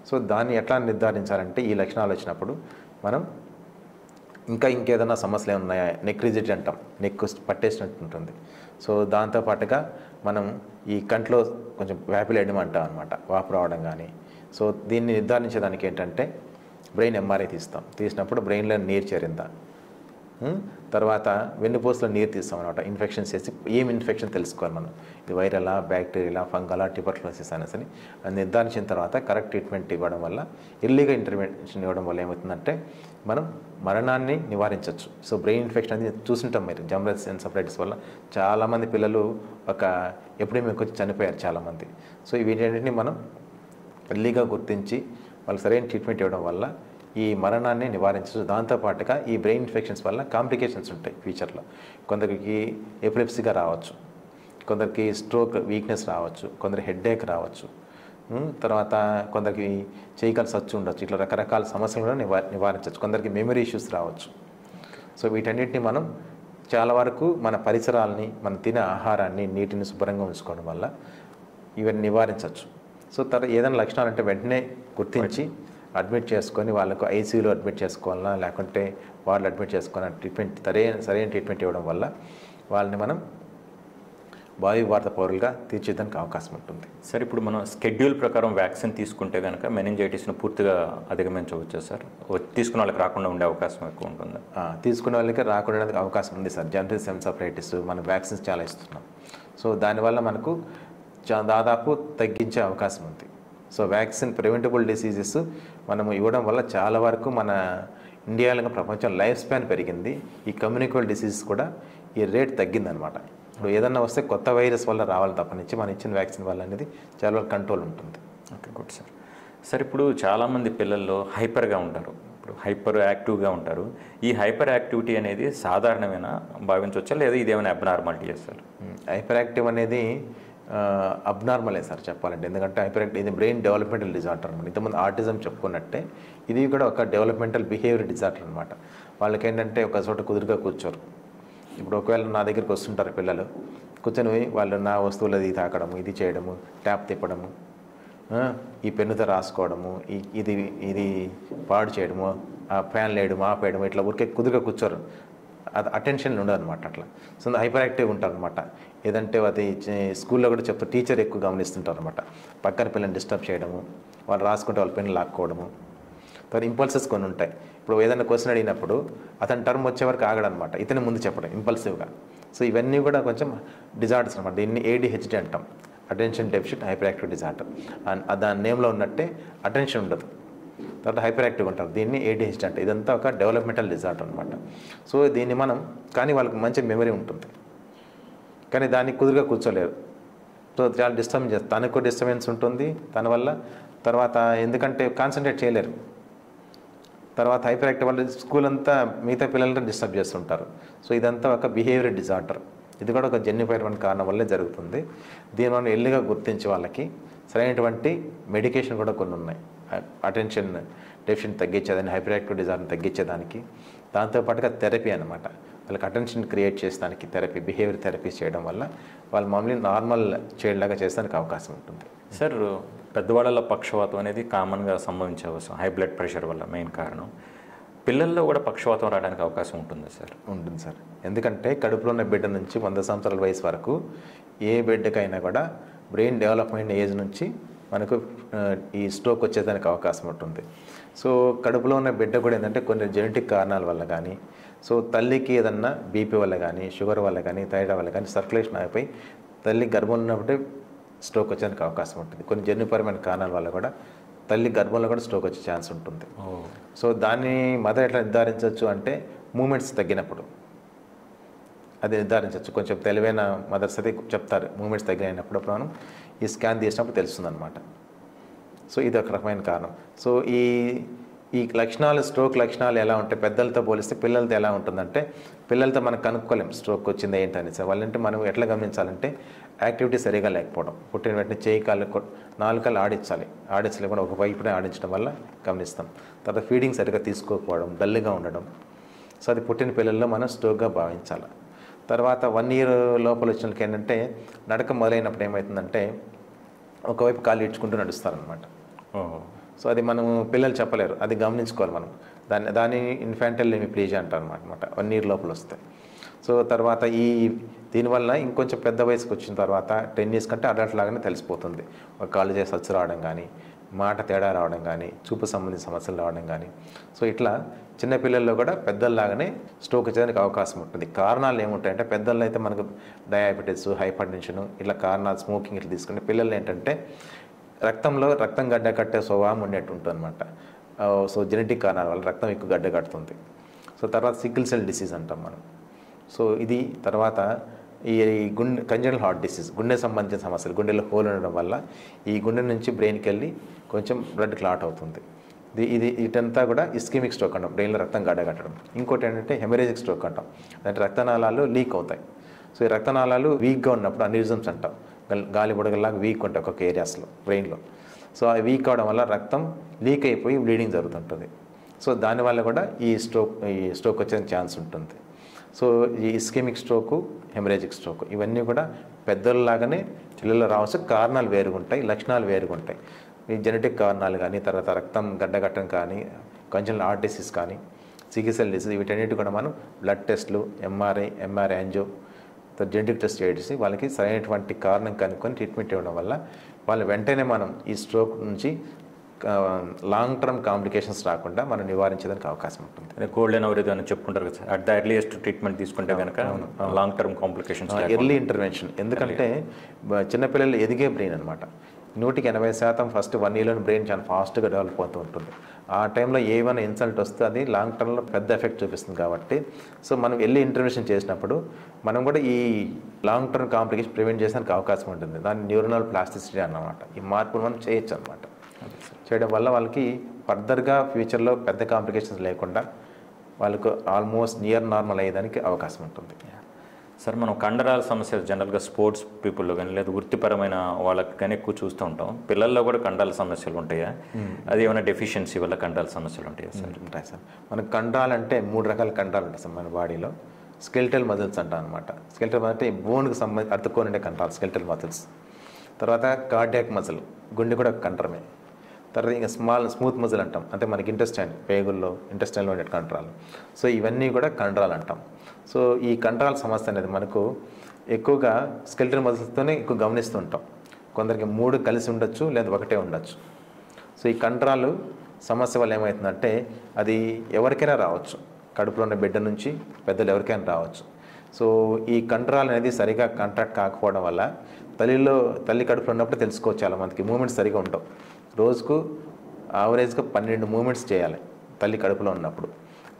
సో దాన్ని ఎట్లా నిర్ధారించాలంటే ఈ లక్షణాలు వచ్చినప్పుడు మనం ఇంకేదైనా సమస్యలు ఉన్నాయా, నెక్ రిజిడ్ అంటాం, నెక్ పట్టేసినట్టు ఉంటుంది. సో దాంతోపాటుగా మనం ఈ కంట్లో కొంచెం వ్యాపిలేయడం అంటాం అనమాట, వాపు రావడం కానీ. సో దీన్ని నిర్ధారించేదానికి ఏంటంటే బ్రెయిన్ ఎంఆర్ఐ తీసినప్పుడు బ్రెయిన్లో నీరు చేరిందా, తర్వాత వెన్నుపూసలో నీరు తీస్తాం అనమాట. ఇన్ఫెక్షన్ చేసి ఏం ఇన్ఫెక్షన్ తెలుసుకోవాలి మనం, ఇది వైరలా, బ్యాక్టీరియలా, ఫంగలా, ట్యూబర్క్యులోసిస్ అనేసి అది నిర్ధారించిన తర్వాత కరెక్ట్ ట్రీట్మెంట్ ఇవ్వడం వల్ల, ఎర్లీగా ఇంటర్వెన్షన్ ఇవ్వడం వల్ల ఏమవుతుందంటే మనం మరణాన్ని నివారించవచ్చు. సో బ్రెయిన్ ఇన్ఫెక్షన్ అనేది చూస్తుంటాం మీరు, జనరల్ ఎన్సెఫలైటిస్ వల్ల చాలామంది పిల్లలు ఎపిడెమిక్ వచ్చి చనిపోయారు చాలామంది. సో వీటన్నిటిని మనం ఎర్లీగా గుర్తించి వాళ్ళకి సరైన ట్రీట్మెంట్ ఇవ్వడం వల్ల ఈ మరణాన్ని నివారించవచ్చు. దాంతోపాటుగా ఈ బ్రెయిన్ ఇన్ఫెక్షన్స్ వల్ల కాంప్లికేషన్స్ ఉంటాయి ఫ్యూచర్లో. కొందరికి ఎపిలెప్సీగా రావచ్చు, కొందరికి స్ట్రోక్ వీక్నెస్ రావచ్చు, కొందరికి హెడ్ఏక్ రావచ్చు, తర్వాత కొందరికి చేయగల సచ్చు ఉండొచ్చు. ఇట్లా రకరకాల సమస్యలు కూడా నివారించవచ్చు. కొందరికి మెమరీ ఇష్యూస్ రావచ్చు. సో వీటన్నిటిని మనం చాలా వరకు మన పరిసరాలని, మనం తినే ఆహారాన్ని, నీటిని శుభ్రంగా ఉంచుకోవడం వల్ల ఇవన్నీ నివారించవచ్చు. సో తర్వాత ఏదైనా లక్షణాలు అంటే వెంటనే గుర్తించి అడ్మిట్ చేసుకొని వాళ్ళకు ఐసీయూలో అడ్మిట్ చేసుకోవాలన్నా లేకుంటే వాళ్ళు అడ్మిట్ చేసుకోవాలన్నా ట్రీట్మెంట్ సరైన ట్రీట్మెంట్ ఇవ్వడం వల్ల వాళ్ళని మనం భావి భారత పౌరులుగా తీర్చిదానికి అవకాశం ఉంటుంది. సార్ ఇప్పుడు మనం షెడ్యూల్ ప్రకారం వ్యాక్సిన్ తీసుకుంటే కనుక మెనింజైటిస్ను పూర్తిగా అధిగమించవచ్చు సార్? తీసుకున్న వాళ్ళకి రాకుండా ఉండే అవకాశం ఎక్కువ ఉంటుంది? తీసుకునే వాళ్ళకి రాకుండా అవకాశం ఉంది సార్. జనరల్ ఎన్సెఫలైటిస్ మనం వ్యాక్సిన్స్ చాలా ఇస్తున్నాం. సో దానివల్ల మనకు దాదాపు తగ్గించే అవకాశం ఉంది. సో వ్యాక్సిన్ ప్రివెంటబుల్ డిసీజెస్ మనం ఇవ్వడం వల్ల చాలా వరకు మన ఇండియాలో ప్రపంచం లైఫ్ స్పాన్ పెరిగింది. ఈ కమ్యూనికబుల్ డిసీజెస్ కూడా ఈ రేట్ తగ్గిందనమాట. ఇప్పుడు ఏదన్నా వస్తే కొత్త వైరస్ వల్ల రావాలి తప్పనిచ్చి మనం ఇచ్చిన వ్యాక్సిన్ వల్ల అనేది చాలా కంట్రోల్ ఉంటుంది. Okay, good sir. సార్ ఇప్పుడు చాలామంది పిల్లల్లో హైపర్గా ఉంటారు, ఇప్పుడు హైపర్ యాక్టివ్గా ఉంటారు. ఈ హైపర్ యాక్టివిటీ అనేది సాధారణమైన భావించవచ్చా లేదా ఇదేమైనా అబ్నార్మాలిటీ చేస్తారు? హైపర్ యాక్టివ్ అనేది అబ్నార్మలే సార్ చెప్పాలంటే. ఎందుకంటే హైపర్ యాక్టివ్ ఇది బ్రెయిన్ డెవలప్మెంటల్ డిజార్డర్ అనమాట. ఇంతకుముందు ఆటిజం చెప్పుకున్నట్టే ఇది కూడా ఒక డెవలప్మెంటల్ బిహేవియర్ డిజార్డర్ అనమాట. వాళ్ళకి ఏంటంటే ఒక చోట కుదురుగా కూర్చోరు. ఇప్పుడు ఒకవేళ నా దగ్గరికి వస్తుంటారు పిల్లలు, కూర్చొని వాళ్ళు నా వస్తువులు అది తాకడము, ఇది చేయడము, ట్యాప్ తిప్పడము, ఈ పెన్నుతో రాసుకోవడము, ఇది పాడు చేయడము, ఆ ఫ్యాన్ లేయడము, ఆపేయడము, ఇట్లా ఊరికే కుదురుగా కూర్చోరు. అది అటెన్షన్ ఉండదు అనమాట. అట్లా సో హైపర్ యాక్టివ్ ఉంటారు అనమాట. ఏదంటే అది స్కూల్లో కూడా చెప్తారు, టీచర్ ఎక్కువ గమనిస్తుంటారు అనమాట. పక్కన పిల్లల్ని డిస్టర్బ్ చేయడము, వాళ్ళు రాసుకుంటే వాళ్ళ పెన్ను లాక్కోవడము. తర్వాత ఇంపల్సెస్ కొన్ని ఉంటాయి. ఇప్పుడు ఏదైనా క్వశ్చన్ అడిగినప్పుడు అతని టర్మ్ వచ్చే వరకు ఆగడనమాట, ఇతని ముందు చెప్పడం ఇంపల్సివ్గా. సో ఇవన్నీ కూడా కొంచెం డిజార్డర్స్ అనమాట. దీన్ని ADHD అంటాం, attention deficit hyper active disorder. దాని నేమ్లో ఉన్నట్టే అటెన్షన్ ఉండదు, తర్వాత హైపర్ యాక్టివ్ ఉంటారు. దీన్ని ADHD అంటే ఇదంతా ఒక డెవలప్మెంటల్ డిజార్డర్ అనమాట. సో దీన్ని మనం కానీ వాళ్ళకి మంచి మెమరీ ఉంటుంది, కానీ దాన్ని కుదురుగా కూర్చోలేరు. సో చాలా డిస్టర్బెన్స్ చేస్తారు, తనకు డిస్టర్బెన్స్ ఉంటుంది తన వల్ల. తర్వాత ఎందుకంటే కాన్సన్ట్రేట్ చేయలేరు. తర్వాత హైపర్ యాక్టివ్ వాళ్ళు స్కూల్ అంతా మిగతా పిల్లలతో డిస్టర్బ్ చేస్తుంటారు. సో ఇదంతా ఒక బిహేవియర్ డిజార్డర్. ఇది కూడా ఒక జన్యుపరమైన కారణం వల్లే జరుగుతుంది. దీని మనం ఎల్లిగా గుర్తించి వాళ్ళకి సరైనటువంటి మెడికేషన్ కూడా కొన్ని ఉన్నాయి. అటెన్షన్ డెఫిషియెంట్ తగ్గించేదాన్ని, హైపర్ యాక్టివ్ డిజార్డర్ తగ్గించేదానికి. దాంతోపాటుగా థెరపీ అనమాట, వాళ్ళకి అటెన్షన్ క్రియేట్ చేసేదానికి థెరపీ, బిహేవియర్ థెరపీస్ చేయడం వల్ల వాళ్ళు మామూలు నార్మల్ చైల్డ్ లాగా చేసేదానికి అవకాశం ఉంటుంది. సార్ పెద్దవాళ్ళలో పక్షవాతం అనేది కామన్గా సంభవించే అవసరం, హై బ్లడ్ ప్రెషర్ వల్ల మెయిన్ కారణం. పిల్లల్లో కూడా పక్షవాతం రావడానికి అవకాశం ఉంటుంది సార్? ఉంటుంది సార్. ఎందుకంటే కడుపులో ఉన్న బిడ్డ నుంచి 100 సంవత్సరాల వయసు వరకు ఏ బిడ్డకైనా కూడా బ్రెయిన్ డెవలప్మెంట్ ఏజ్ నుంచి మనకు ఈ స్ట్రోక్ వచ్చేదానికి అవకాశం ఉంటుంది. సో కడుపులో ఉన్న బిడ్డ కూడా ఏంటంటే కొన్ని జెనెటిక్ కారణాల వల్ల కానీ, సో తల్లికి ఏదన్నా బీపీ వల్ల కానీ షుగర్ వల్ల కానీ థైరాయిడ్ వల్ల కానీ సర్క్యులేషన్ అయిపోయి తల్లి గర్భంలో ఉన్నప్పుడే స్ట్రోక్ వచ్చేందుకు అవకాశం ఉంటుంది. కొన్ని జన్యుపరమైన కారణాల వల్ల కూడా తల్లి గర్భంలో కూడా స్ట్రోక్ వచ్చే ఛాన్స్ ఉంటుంది. సో దాన్ని మదర్ ఎట్లా నిర్ధారించవచ్చు అంటే మూమెంట్స్ తగ్గినప్పుడు అది నిర్ధారించవచ్చు. కొంచెం తెలివైన మదర్స్ అయితే చెప్తారు మూమెంట్స్ తగ్గినప్పుడు మనం ఈ స్కాన్ తీసినప్పుడు తెలుస్తుంది అనమాట. సో ఇది ఒక రకమైన కారణం. సో ఈ లక్షణాలు స్ట్రోక్ లక్షణాలు ఎలా ఉంటాయి పెద్దలతో పోలిస్తే పిల్లలతో ఎలా ఉంటుందంటే పిల్లలతో మనం కనుక్కోలేం స్ట్రోక్ వచ్చిందా ఏంటని. సార్ వాళ్ళంటే మనం ఎట్లా గమనించాలంటే యాక్టివిటీ సరిగా లేకపోవడం, పుట్టిన వెంటనే చేయి కాళ్ళు 4 కాళ్ళు ఆడించలేకుండా ఒక వైపునే ఆడించడం వల్ల గమనిస్తాం. తర్వాత ఫీడింగ్ సరిగా తీసుకోకపోవడం, డల్గా ఉండడం. సో అది పుట్టిన పిల్లల్లో మనం స్ట్రోక్గా భావించాలి. తర్వాత 1 ఇయర్ లోపల వచ్చినకి ఏంటంటే నడక మొదలైనప్పుడు ఏమవుతుందంటే ఒకవైపు కాళ్ళు ఇడ్చుకుంటూ నడుస్తారనమాట. సో అది మనం పిల్లలు చెప్పలేరు, అది గమనించుకోవాలి మనం. దాన్ని ఇన్ఫాంటల్ హెమిప్లీజియా అంటారు అనమాట 1 ఇయర్ లోపల వస్తాయి. సో తర్వాత దీనివల్ల ఇంకొంచెం పెద్ద వయసుకు వచ్చిన తర్వాత 10 ఇయర్స్ కంటే అడల్ట్ లాగానే తెలిసిపోతుంది. ఒక కాళ్ళు చేసి వచ్చి రావడం కానీ, మాట తేడా రావడం కానీ, చూపు సంబంధించిన సమస్యలు రావడం కానీ. సో ఇట్లా చిన్నపిల్లల్లో కూడా పెద్దల్లాగానే స్ట్రోక్ వచ్చేదానికి అవకాశం ఉంటుంది. కారణాలు ఏముంటాయంటే పెద్దల్లో అయితే మనకు డయాబెటీస్, హైపర్ టెన్షన్ ఇట్లా కారణాలు, స్మోకింగ్ ఇట్లా తీసుకుంటే పిల్లలు ఏంటంటే రక్తం గడ్డ కట్టే స్వభావం ఉండేట్టు ఉంటుంది అనమాట. సో జెనెటిక్ కారణాల వల్ల రక్తం ఎక్కువ గడ్డ కట్టుతుంది. సో తర్వాత సికిల్ సెల్ డిసీజ్ అంటాం మనం. సో ఇది తర్వాత ఈ కంజనల్ హార్ట్ డిసీజ్, గుండె సంబంధించిన సమస్యలు, గుండెలో హోల్ ఉండడం వల్ల ఈ గుండె నుంచి బ్రెయిన్కి వెళ్ళి కొంచెం బ్లడ్ క్లాట్ అవుతుంది. ఇటంతా కూడా ఇస్కెమిక్ స్ట్రోక్ అంటాం, బ్రెయిన్లో రక్తం గడ్డగట్టడం. ఇంకోటి ఏంటంటే హెమరేజిక్ స్ట్రోక్ అంటాం, అంటే రక్తనాళాలు లీక్ అవుతాయి. సో ఈ రక్తనాళాలు వీక్గా ఉన్నప్పుడు అన్యూరిజమ్స్ అంటాం, గాలి బుడగల్లాగా వీక్ ఉంటాయి ఒక్కొక్క ఏరియాస్లో బ్రెయిన్లో. సో ఆ వీక్ అవడం వల్ల రక్తం లీక్ అయిపోయి బ్లీడింగ్ జరుగుతుంటుంది. సో దానివల్ల కూడా ఈ స్ట్రోక్ వచ్చే ఛాన్స్ ఉంటుంది. సో ఈ ఇస్కెమిక్ స్ట్రోకు, హెమరేజిక్ స్ట్రోక్ ఇవన్నీ కూడా పెద్దలలాగానే పిల్లలు రావచ్చు. కారణాలు వేరుగుంటాయి, లక్షణాలు వేరుగుంటాయి. ఈ జెనెటిక్ కారణాలు కానీ, తర్వాత రక్తం గడ్డగట్టడం కానీ, కంజనల్ హార్ట్ డిసీజ్ కానీ, సికిల్ సెల్ డిసీజ్ వీటన్నిటి కూడా మనం బ్లడ్ టెస్ట్లు, ఎంఆర్ఐ యాంజియో, జెనెటిక్ టెస్ట్ చేసి వాళ్ళకి సరైనటువంటి కారణం కనుక్కొని ట్రీట్మెంట్ ఇవ్వడం వల్ల వాళ్ళు వెంటనే మనం ఈ స్ట్రోక్ నుంచి లాంగ్ టర్మ్ కాంప్లికేషన్స్ రాకుండా మనం నివారించడానికి అవకాశం ఉంటుంది. గోల్డెన్ అవర్ అని చెప్పుకుంటారు కదా sir, at the earliest treatment తీసుకుంటే కనుక long term complications, early intervention. ఎందుకంటే చిన్నపిల్లలు ఎదిగే బ్రెయిన్ అనమాట. 100% ఫస్ట్ 1 ఇయర్లోని బ్రెయిన్ చాలా ఫాస్ట్గా డెవలప్ అవుతూ ఉంటుంది. ఆ టైంలో ఏమైనా ఇన్సల్ట్ వస్తే అది లాంగ్ టర్మ్లో పెద్ద ఎఫెక్ట్ చూపిస్తుంది. కాబట్టి సో మనం ఎర్లీ ఇంటర్వెన్షన్ చేసినప్పుడు మనం కూడా ఈ లాంగ్ టర్మ్ కాంప్లికేషన్ ప్రివెంట్ చేసేందుకు అవకాశం ఉంటుంది. దాన్ని న్యూరనల్ ప్లాస్టిసిటీ అన్నమాట. ఈ మార్పును మనం చేయొచ్చు అనమాట. చేయడం వల్ల వాళ్ళకి ఫర్దర్గా ఫ్యూచర్లో పెద్ద కాంప్లికేషన్స్ లేకుండా వాళ్ళకు ఆల్మోస్ట్ నియర్ నార్మల్ అయ్యేదానికి అవకాశం ఉంటుంది. సార్ మనం కండరాల సమస్యలు జనరల్గా స్పోర్ట్స్ పీపుల్లో కానీ లేదా వృత్తిపరమైన వాళ్ళకి కానీ ఎక్కువ చూస్తూ ఉంటాం. పిల్లల్లో కూడా కండరాల సమస్యలు ఉంటాయా? అది ఏమైనా డెఫిషియన్సీ వల్ల కండరాల సమస్యలు ఉంటాయా సార్? ఉంటాయి సార్. మనకు కండరాలు అంటే 3 రకాల కండరాలు ఉంటాయి సార్ మన బాడీలో. స్కెలిటల్ మజిల్స్ అంటాం అనమాట. స్కెలిటల్ మజిల్ అంటే బోన్కి అతుక్కొని ఉండే కండరాలు స్కెలిటల్ మజిల్స్. తర్వాత కార్డియాక్ మజిల్, గుండె కూడా కండరమే. తర్వాత ఇంకా స్మూత్ మజిల్ అంటాం, అంటే మనకి పేగుల్లో ఇంటెస్టైన్లో ఉండే కండరాలు. సో ఇవన్నీ కూడా కండరాలు అంటాం. సో ఈ కండరాల సమస్య అనేది మనకు ఎక్కువగా స్కెలిటల్ మజిల్స్తోనే ఎక్కువ గమనిస్తూ ఉంటాం. కొందరికి 3 కలిసి ఉండొచ్చు, లేదా ఒకటే ఉండొచ్చు. సో ఈ కండరాలు సమస్య వల్ల ఏమవుతుందంటే అది ఎవరికైనా రావచ్చు, కడుపులో ఉన్న బిడ్డ నుంచి పెద్దలు ఎవరికైనా రావచ్చు. సో ఈ కండరాలు అనేది సరిగా కాంట్రాక్ట్ కాకపోవడం వల్ల తల్లి కడుపులో ఉన్నప్పుడు తెలుసుకోవచ్చు. చాలా మందికి మూమెంట్స్ సరిగా ఉండవు. రోజుకు యావరేజ్గా 12 మూమెంట్స్ చేయాలి తల్లి కడుపులో ఉన్నప్పుడు.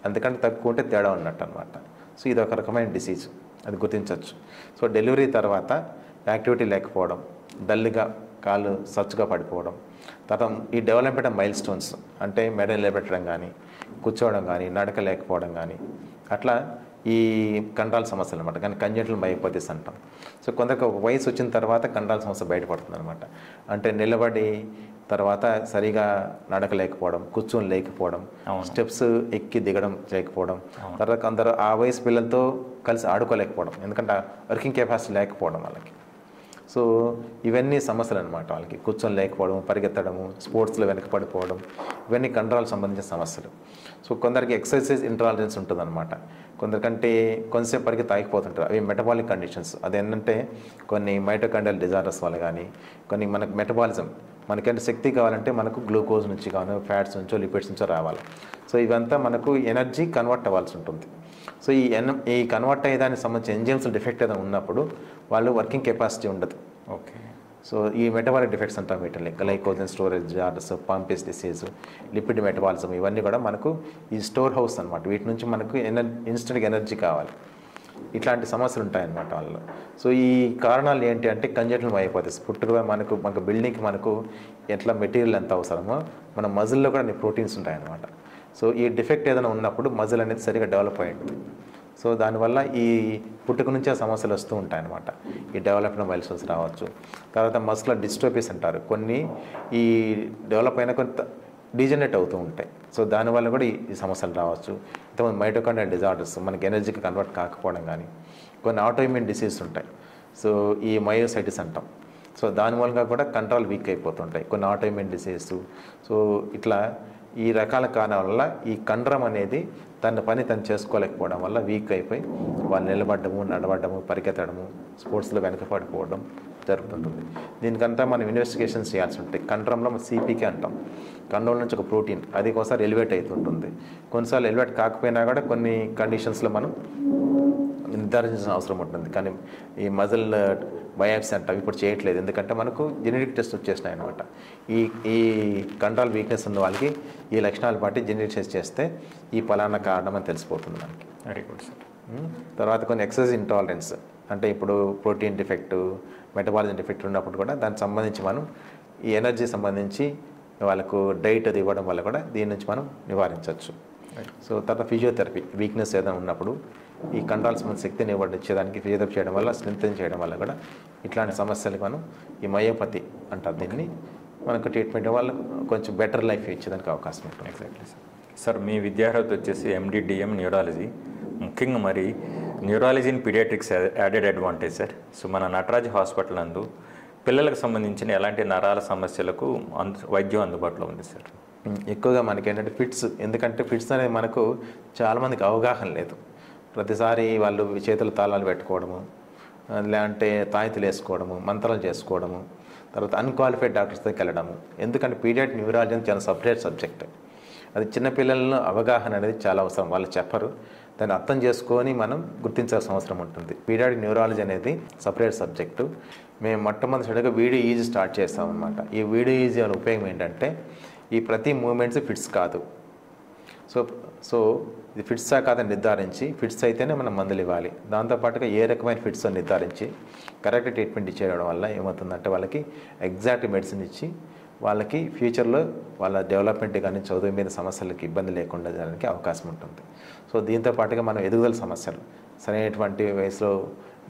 అందుకంటే తక్కువ ఉంటే తేడా ఉన్నట్టు అనమాట. సో ఇది ఒక రకమైన డిసీజ్, అది గుర్తించవచ్చు. సో డెలివరీ తర్వాత యాక్టివిటీ లేకపోవడం, డల్గా కాళ్ళు సచ్చుగా పడిపోవడం, తర్వాత ఈ డెవలప్మెంట్ ఆఫ్ మైల్ స్టోన్స్ అంటే మెడ నిలబెట్టడం కానీ, కూర్చోవడం కానీ, నడక లేకపోవడం కానీ, అట్లా ఈ కండరాల సమస్యలు అనమాట. కానీ కంజెంటల్ మయోపతిస్ అంటాం. సో కొందరికి ఒక వయసు వచ్చిన తర్వాత కండరాల సమస్య బయటపడుతుంది అనమాట. అంటే నిలబడి తర్వాత సరిగా నడకలేకపోవడం, కూర్చొని లేకపోవడం, స్టెప్స్ ఎక్కి దిగడం లేకపోవడం, తర్వాత కొందరు ఆ వయసు పిల్లలతో కలిసి ఆడుకోలేకపోవడం, ఎందుకంటే వర్కింగ్ కెపాసిటీ లేకపోవడం వాళ్ళకి. సో ఇవన్నీ సమస్యలు అనమాట. వాళ్ళకి కూర్చొని లేకపోవడం, పరిగెత్తడము, స్పోర్ట్స్లో వెనకపడిపోవడం, ఇవన్నీ కండరాలకు సంబంధించిన సమస్యలు. సో కొందరికి ఎక్సర్సైజ్ ఇంటాలరెన్స్ ఉంటుందన్నమాట. కొందరికంటే కొంతసేపు పరిగెత్తి తాగిపోతుంటారు. అవి మెటబాలిక్ కండిషన్స్. అదేంటంటే కొన్ని మైటోకాండ్రియల్ డిజార్డర్స్ వల్ల కానీ, కొన్ని మనకు మెటబాలిజం, మనకంటే శక్తి కావాలంటే మనకు గ్లూకోజ్ నుంచి కానీ, ఫ్యాట్స్ నుంచో, లిపిడ్స్ నుంచో రావాలి. సో ఇవంతా మనకు ఎనర్జీ కన్వర్ట్ అవ్వాల్సి ఉంటుంది. సో ఈ కన్వర్ట్ అయ్యేదానికి సంబంధించిన ఎంజైమ్స్ డిఫెక్ట్ ఏదైనా ఉన్నప్పుడు వాళ్ళు వర్కింగ్ కెపాసిటీ ఉండదు. ఓకే. సో ఈ మెటబాలిక్ డిఫెక్ట్స్ అంటాం వీటిని, glycogen storage disorders, Pompe's disease, lipid metabolism, ఇవన్నీ కూడా మనకు ఈ స్టోర్ హౌస్ అనమాట. వీటి నుంచి మనకు ఇన్స్టెంట్గా ఎనర్జీ కావాలి. ఇట్లాంటి సమస్యలు ఉంటాయన్నమాట వాళ్ళు. సో ఈ కారణాలు ఏంటి అంటే కంజెంటల్ మయోపతిస్. పుట్టుక మనకు బిల్డింగ్కి మనకు ఎట్లా మెటీరియల్ ఎంత అవసరమో మన మజిల్లో కూడా అన్ని ప్రోటీన్స్ ఉంటాయన్నమాట. సో ఈ డిఫెక్ట్ ఏదైనా ఉన్నప్పుడు మజిల్ అనేది సరిగా డెవలప్ అయి ఉంటుంది. సో దానివల్ల ఈ పుట్టుక నుంచి ఆ సమస్యలు వస్తూ ఉంటాయన్నమాట. ఈ డెవలప్మెంట్ మైల్స్టోన్స్ రావచ్చు. తర్వాత మస్కులర్ డిస్ట్రోఫీస్ అంటారు, కొన్ని ఈ డెవలప్ అయిన కొంత డీజనరేట్ అవుతూ ఉంటాయి. సో దానివల్ల కూడా ఈ సమస్యలు రావచ్చు. ఇంతమంది మైటోకాండ్రియల్ డిజార్డర్స్, మనకి ఎనర్జీకి కన్వర్ట్ కాకపోవడం కానీ, కొన్ని ఆటోఇమ్యూన్ డిసీజ్ ఉంటాయి. సో ఈ మయోసైటిస్ అంటాం. సో దాని మూలంగా కూడా కంట్రోల్ వీక్ అయిపోతుంటాయి, కొన్ని ఆటోఇమ్యూన్ డిసీజ్. సో ఇట్లా ఈ రకాల కారణాల వల్ల ఈ కండరం అనేది తన పని తను చేసుకోలేకపోవడం వల్ల వీక్ అయిపోయి వాళ్ళు నిలబడము, నడవడము, పరిగెత్తడము, స్పోర్ట్స్లో వెనకపడిపోవడం జరుగుతుంటుంది. దీనికంతా మనం ఇన్వెస్టిగేషన్స్ చేయాల్సి ఉంటాయి. కండరంలో సిపికే అంటాం, కండరం నుంచి ఒక ప్రోటీన్, అది ఒకసారి ఎలివేట్ అవుతుంటుంది. కొన్నిసార్లు ఎలివేట్ కాకపోయినా కూడా కొన్ని కండిషన్స్లో మనం నిర్ధారించాల్సిన అవసరం ఉంటుంది. కానీ ఈ మజిల్ బయాప్సీ అంటాం ఇప్పుడు చేయట్లేదు, ఎందుకంటే మనకు జెనెటిక్ టెస్ట్ వచ్చేసినాయి అనమాట. ఈ కంట్రోల్ వీక్నెస్ ఉన్న వాళ్ళకి ఈ లక్షణాలు బట్టి జెనెటిక్ టెస్ట్ చేస్తే ఈ ఫలానా కారణం అని తెలిసిపోతుంది మనకి. Very good sir. తర్వాత కొన్ని ఎక్సర్సైజ్ ఇంటాలరెన్స్ అంటే ఇప్పుడు ప్రోటీన్ డిఫెక్ట్, మెటబాలిజం డిఫెక్ట్ ఉన్నప్పుడు కూడా దానికి సంబంధించి మనం ఈ ఎనర్జీ సంబంధించి వాళ్ళకు డైట్ అది ఇవ్వడం వల్ల కూడా దీని నుంచి మనం నివారించవచ్చు. సో తర్వాత ఫిజియోథెరపీ, వీక్నెస్ ఏదైనా ఉన్నప్పుడు ఈ కంట్రోల్స్ మన శక్తిని ఇచ్చేదానికి ఫిజియోథెరపీ చేయడం వల్ల, స్ట్రెంథెన్ చేయడం వల్ల కూడా ఇట్లాంటి సమస్యలకు మనం ఈ మయోపతి అంటారు దీన్ని, మనకు ట్రీట్మెంట్ వల్ల కొంచెం బెటర్ లైఫ్ ఇచ్చేదానికి అవకాశం ఉంటుంది. Exactly sir. సార్ మీ విద్యార్హత వచ్చేసి MD/DM న్యూరాలజీ, ముఖ్యంగా మరి neurology in pediatrics added advantage sir. So మన నటరాజ్ హాస్పిటల్ నందు పిల్లలకు సంబంధించిన ఎలాంటి నరాల సమస్యలకు వైద్యం అందుబాటులో ఉంది సార్? ఎక్కువగా మనకి ఏంటంటే ఫిట్స్, ఎందుకంటే ఫిట్స్ అనేది మనకు చాలామందికి అవగాహన లేదు. ప్రతిసారి వాళ్ళు చేతులు తాళాలు పెట్టుకోవడము, లేదంటే తాయితులు వేసుకోవడము, మంత్రాలు చేసుకోవడము, తర్వాత అన్క్వాలిఫైడ్ డాక్టర్స్ దగ్గరికి వెళ్ళడము. ఎందుకంటే పీడియాట్రిక్ న్యూరాలజీ అనేది చాలా సపరేట్ సబ్జెక్ట్. అది చిన్నపిల్లల్లో అవగాహన అనేది చాలా అవసరం. వాళ్ళు చెప్పరు, దాన్ని అర్థం చేసుకొని మనం గుర్తించాల్సిన అవసరం ఉంటుంది. పీడియాట్రిక్ న్యూరాలజీ అనేది సపరేట్ సబ్జెక్టు. మేము మొట్టమొదటిసారిగా వీడియో ఈజీ స్టార్ట్ చేస్తామన్నమాట. ఈ వీడియో ఈజీ అనే ఉపయోగం ఏంటంటే ఈ ప్రతి మూమెంట్స్ ఫిట్స్ కాదు. సో ఇది ఫిట్సా కాదని నిర్ధారించి, ఫిట్స్ అయితేనే మనం మందులు ఇవ్వాలి. దాంతోపాటుగా ఏ రకమైన ఫిట్స్ అని నిర్ధారించి కరెక్ట్ ట్రీట్మెంట్ ఇచ్చేయడం వల్ల ఏమవుతుందంటే వాళ్ళకి ఎగ్జాక్ట్ మెడిసిన్ ఇచ్చి వాళ్ళకి ఫ్యూచర్లో వాళ్ళ డెవలప్మెంట్ కానీ చదువు మీద సమస్యలకి ఇబ్బంది లేకుండా జరగడానికి అవకాశం ఉంటుంది. సో దీంతో పాటుగా మనం ఎదుగుదల సమస్యలు, సరైనటువంటి వయసులో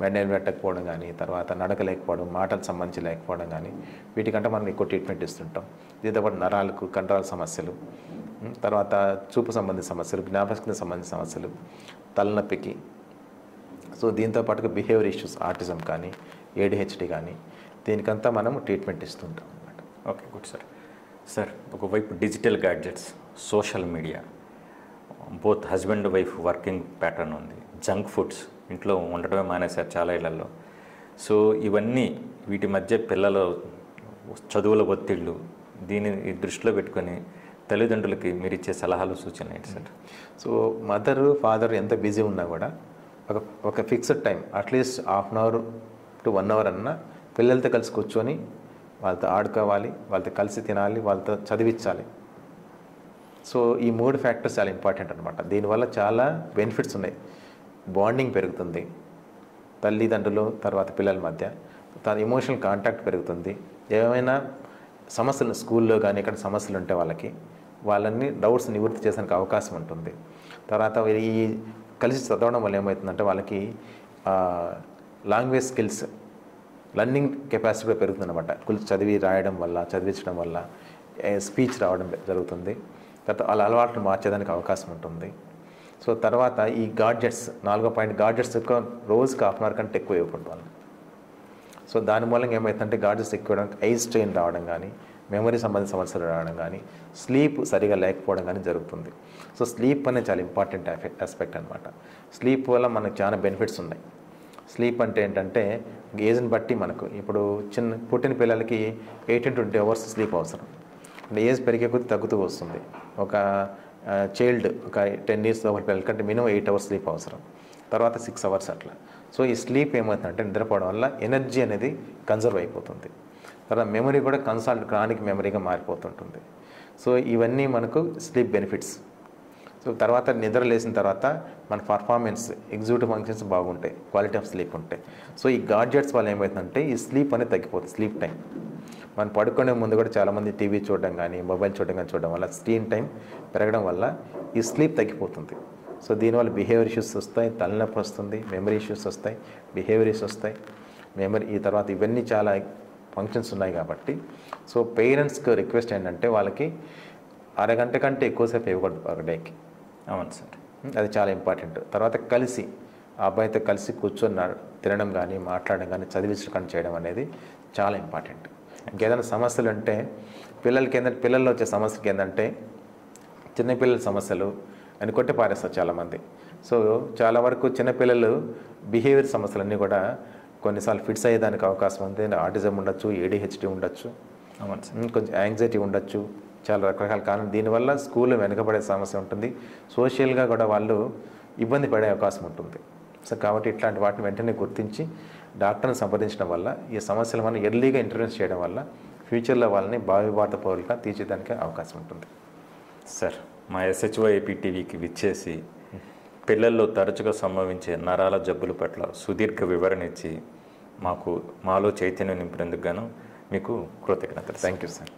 మెడలు పెట్టకపోవడం కానీ, తర్వాత నడకలేకపోవడం, మాటలకు సంబంధించి లేకపోవడం కానీ, వీటికంటే మనం ఎక్కువ ట్రీట్మెంట్ ఇస్తుంటాం. దీంతోపాటు నరాలకు కంట్రోల్ సమస్యలు, తర్వాత చూపు సంబంధించిన సమస్యలు, జ్ఞాపకశక్తికి సంబంధించిన సమస్యలు, తలనొప్పికి. సో దీంతో పాటుగా బిహేవియర్ ఇష్యూస్, ఆటిజం కానీ, ADHD కానీ, దీనికంతా మనం ట్రీట్మెంట్ ఇస్తుంటాం అన్నమాట. Okay, good sir. సార్ ఒకవైపు digital gadgets, social media, both husband wife working pattern ఉంది, జంక్ ఫుడ్స్ ఇంట్లో ఉండటమే మానేశారు చాలా ఇళ్లలో. సో ఇవన్నీ వీటి మధ్య పిల్లల చదువుల ఒత్తిళ్ళు, దీన్ని దృష్టిలో పెట్టుకొని తల్లిదండ్రులకి మీరు ఇచ్చే సలహాలు, సూచనలు ఏంటి సార్? సో మదర్ ఫాదర్ ఎంత బిజీ ఉన్నా కూడా ఒక fixed time, at least ½ an hour to 1 hour అన్నా పిల్లలతో కలిసి కూర్చొని వాళ్ళతో ఆడుకోవాలి, వాళ్ళతో కలిసి తినాలి, వాళ్ళతో చదివించాలి. సో ఈ 3 ఫ్యాక్టర్స్ చాలా ఇంపార్టెంట్ అనమాట. దీనివల్ల చాలా బెనిఫిట్స్ ఉన్నాయి. బాండింగ్ పెరుగుతుంది తల్లిదండ్రులు తర్వాత పిల్లల మధ్య, తన ఎమోషనల్ కాంటాక్ట్ పెరుగుతుంది. ఏమైనా సమస్యలు స్కూల్లో కానీ ఇక్కడ సమస్యలు ఉంటే వాళ్ళని డౌట్స్ నివృత్తి చేసేందుకు అవకాశం ఉంటుంది. తర్వాత ఈ కలిసి చదవడం వల్ల ఏమవుతుందంటే వాళ్ళకి లాంగ్వేజ్ స్కిల్స్, లర్నింగ్ కెపాసిటీ కూడా పెరుగుతుంది అనమాట. చదివి రాయడం వల్ల, చదివించడం వల్ల స్పీచ్ రావడం జరుగుతుంది. తర్వాత వాళ్ళ అలవాట్లు మార్చేదానికి అవకాశం ఉంటుంది. సో తర్వాత ఈ గాడ్జెట్స్, 4వ పాయింట్, గాడ్జెట్స్ ఎక్కువ రోజుకి ½ an hour కంటే ఎక్కువ ఇవ్వకూడదు వాళ్ళు. సో దాని మూలంగా ఏమవుతుందంటే గాడ్జెట్స్ ఎక్కువ ఇవ్వడానికి ఐ స్ట్రెయిన్ రావడం కానీ, మెమరీ సంబంధించిన సమస్యలు రావడం కానీ, స్లీప్ సరిగా లేకపోవడం కానీ జరుగుతుంది. సో స్లీప్ అనేది చాలా ఇంపార్టెంట్ ఆస్పెక్ట్ అనమాట. స్లీప్ వల్ల మనకు చాలా బెనిఫిట్స్ ఉన్నాయి. స్లీప్ అంటే ఏంటంటే ఏజ్ని బట్టి మనకు ఇప్పుడు పుట్టిన పిల్లలకి 18 to 20 hours స్లీప్ అవసరం. ఏజ్ పెరిగే కొద్దీ తగ్గుతూ వస్తుంది. ఒక చైల్డ్ ఒక 10 years లోపల పిల్లల కంటే మినిమం 8 hours స్లీప్ అవసరం, తర్వాత 6 hours అట్లా. సో ఈ స్లీప్ ఏమవుతుందంటే నిద్రపోవడం వల్ల ఎనర్జీ అనేది కన్జర్వ్ అయిపోతుంది, తర్వాత మెమరీ కూడా క్రానిక్ మెమరీగా మారిపోతుంటుంది. సో ఇవన్నీ మనకు స్లీప్ బెనిఫిట్స్. సో తర్వాత నిద్ర లేచిన తర్వాత మన పర్ఫార్మెన్స్, ఎగ్జిక్యూటివ్ ఫంక్షన్స్ బాగుంటాయి, క్వాలిటీ ఆఫ్ స్లీప్ ఉంటాయి. సో ఈ గాడ్జెట్స్ వల్ల ఏమవుతుందంటే ఈ స్లీప్ అనేది తగ్గిపోతుంది. స్లీప్ టైం మనం పడుకునే ముందు కూడా చాలామంది టీవీ చూడడం కానీ మొబైల్ చూడడం వల్ల స్క్రీన్ టైం పెరగడం వల్ల ఈ స్లీప్ తగ్గిపోతుంది. సో దీనివల్ల బిహేవియర్ ఇష్యూస్ వస్తాయి, తలనొప్పి వస్తుంది, మెమరీ ఇష్యూస్ వస్తాయి, బిహేవియర్ ఇష్యూస్ వస్తాయి, ఈ తర్వాత ఇవన్నీ చాలా ఫంక్షన్స్ ఉన్నాయి కాబట్టి సో పేరెంట్స్కి రిక్వెస్ట్ ఏంటంటే వాళ్ళకి అరగంట కంటే ఎక్కువసేపు ఇవ్వకూడదు పర్ డేకి. అవును సార్, అది చాలా ఇంపార్టెంట్. తర్వాత కలిసి ఆ అబ్బాయితో కలిసి కూర్చొని తినడం కానీ మాట్లాడడం కానీ చదివించడం చేయడం అనేది చాలా ఇంపార్టెంట్. ఇంకేదైనా సమస్యలు అంటే పిల్లల్లో వచ్చే సమస్యలకి ఏంటంటే చిన్నపిల్లల సమస్యలు అని కొట్టి పారేస్తారు చాలామంది. సో చాలా వరకు చిన్నపిల్లలు బిహేవియర్ సమస్యలన్నీ కూడా కొన్నిసార్లు ఫిట్స్ అయ్యేదానికి అవకాశం ఉంది. ఆటిజం ఉండొచ్చు, ADHD ఉండొచ్చు, కొంచెం యాంగ్జైటీ ఉండొచ్చు, చాలా రకరకాల కారణం. దీనివల్ల స్కూల్లో వెనకబడే సమస్య ఉంటుంది, సోషల్గా కూడా వాళ్ళు ఇబ్బంది పడే అవకాశం ఉంటుంది. సో కాబట్టి ఇట్లాంటి వాటిని వెంటనే గుర్తించి డాక్టర్ని సంప్రదించడం వల్ల ఈ సమస్యలు మనం ఎర్లీగా ఇంటర్వెన్స్ చేయడం వల్ల ఫ్యూచర్లో వాళ్ళని భావిభారత పౌరులుగా తీర్చేదానికి అవకాశం ఉంటుంది. సార్, మా SHO AP టీవీకి విచ్చేసి పిల్లల్లో తరచుగా సంభవించే నరాల జబ్బుల పట్ల సుదీర్ఘ వివరణ ఇచ్చి మాలో చైతన్యం నింపినందుకు గాను మీకు కృతజ్ఞతలు. Thank you sir.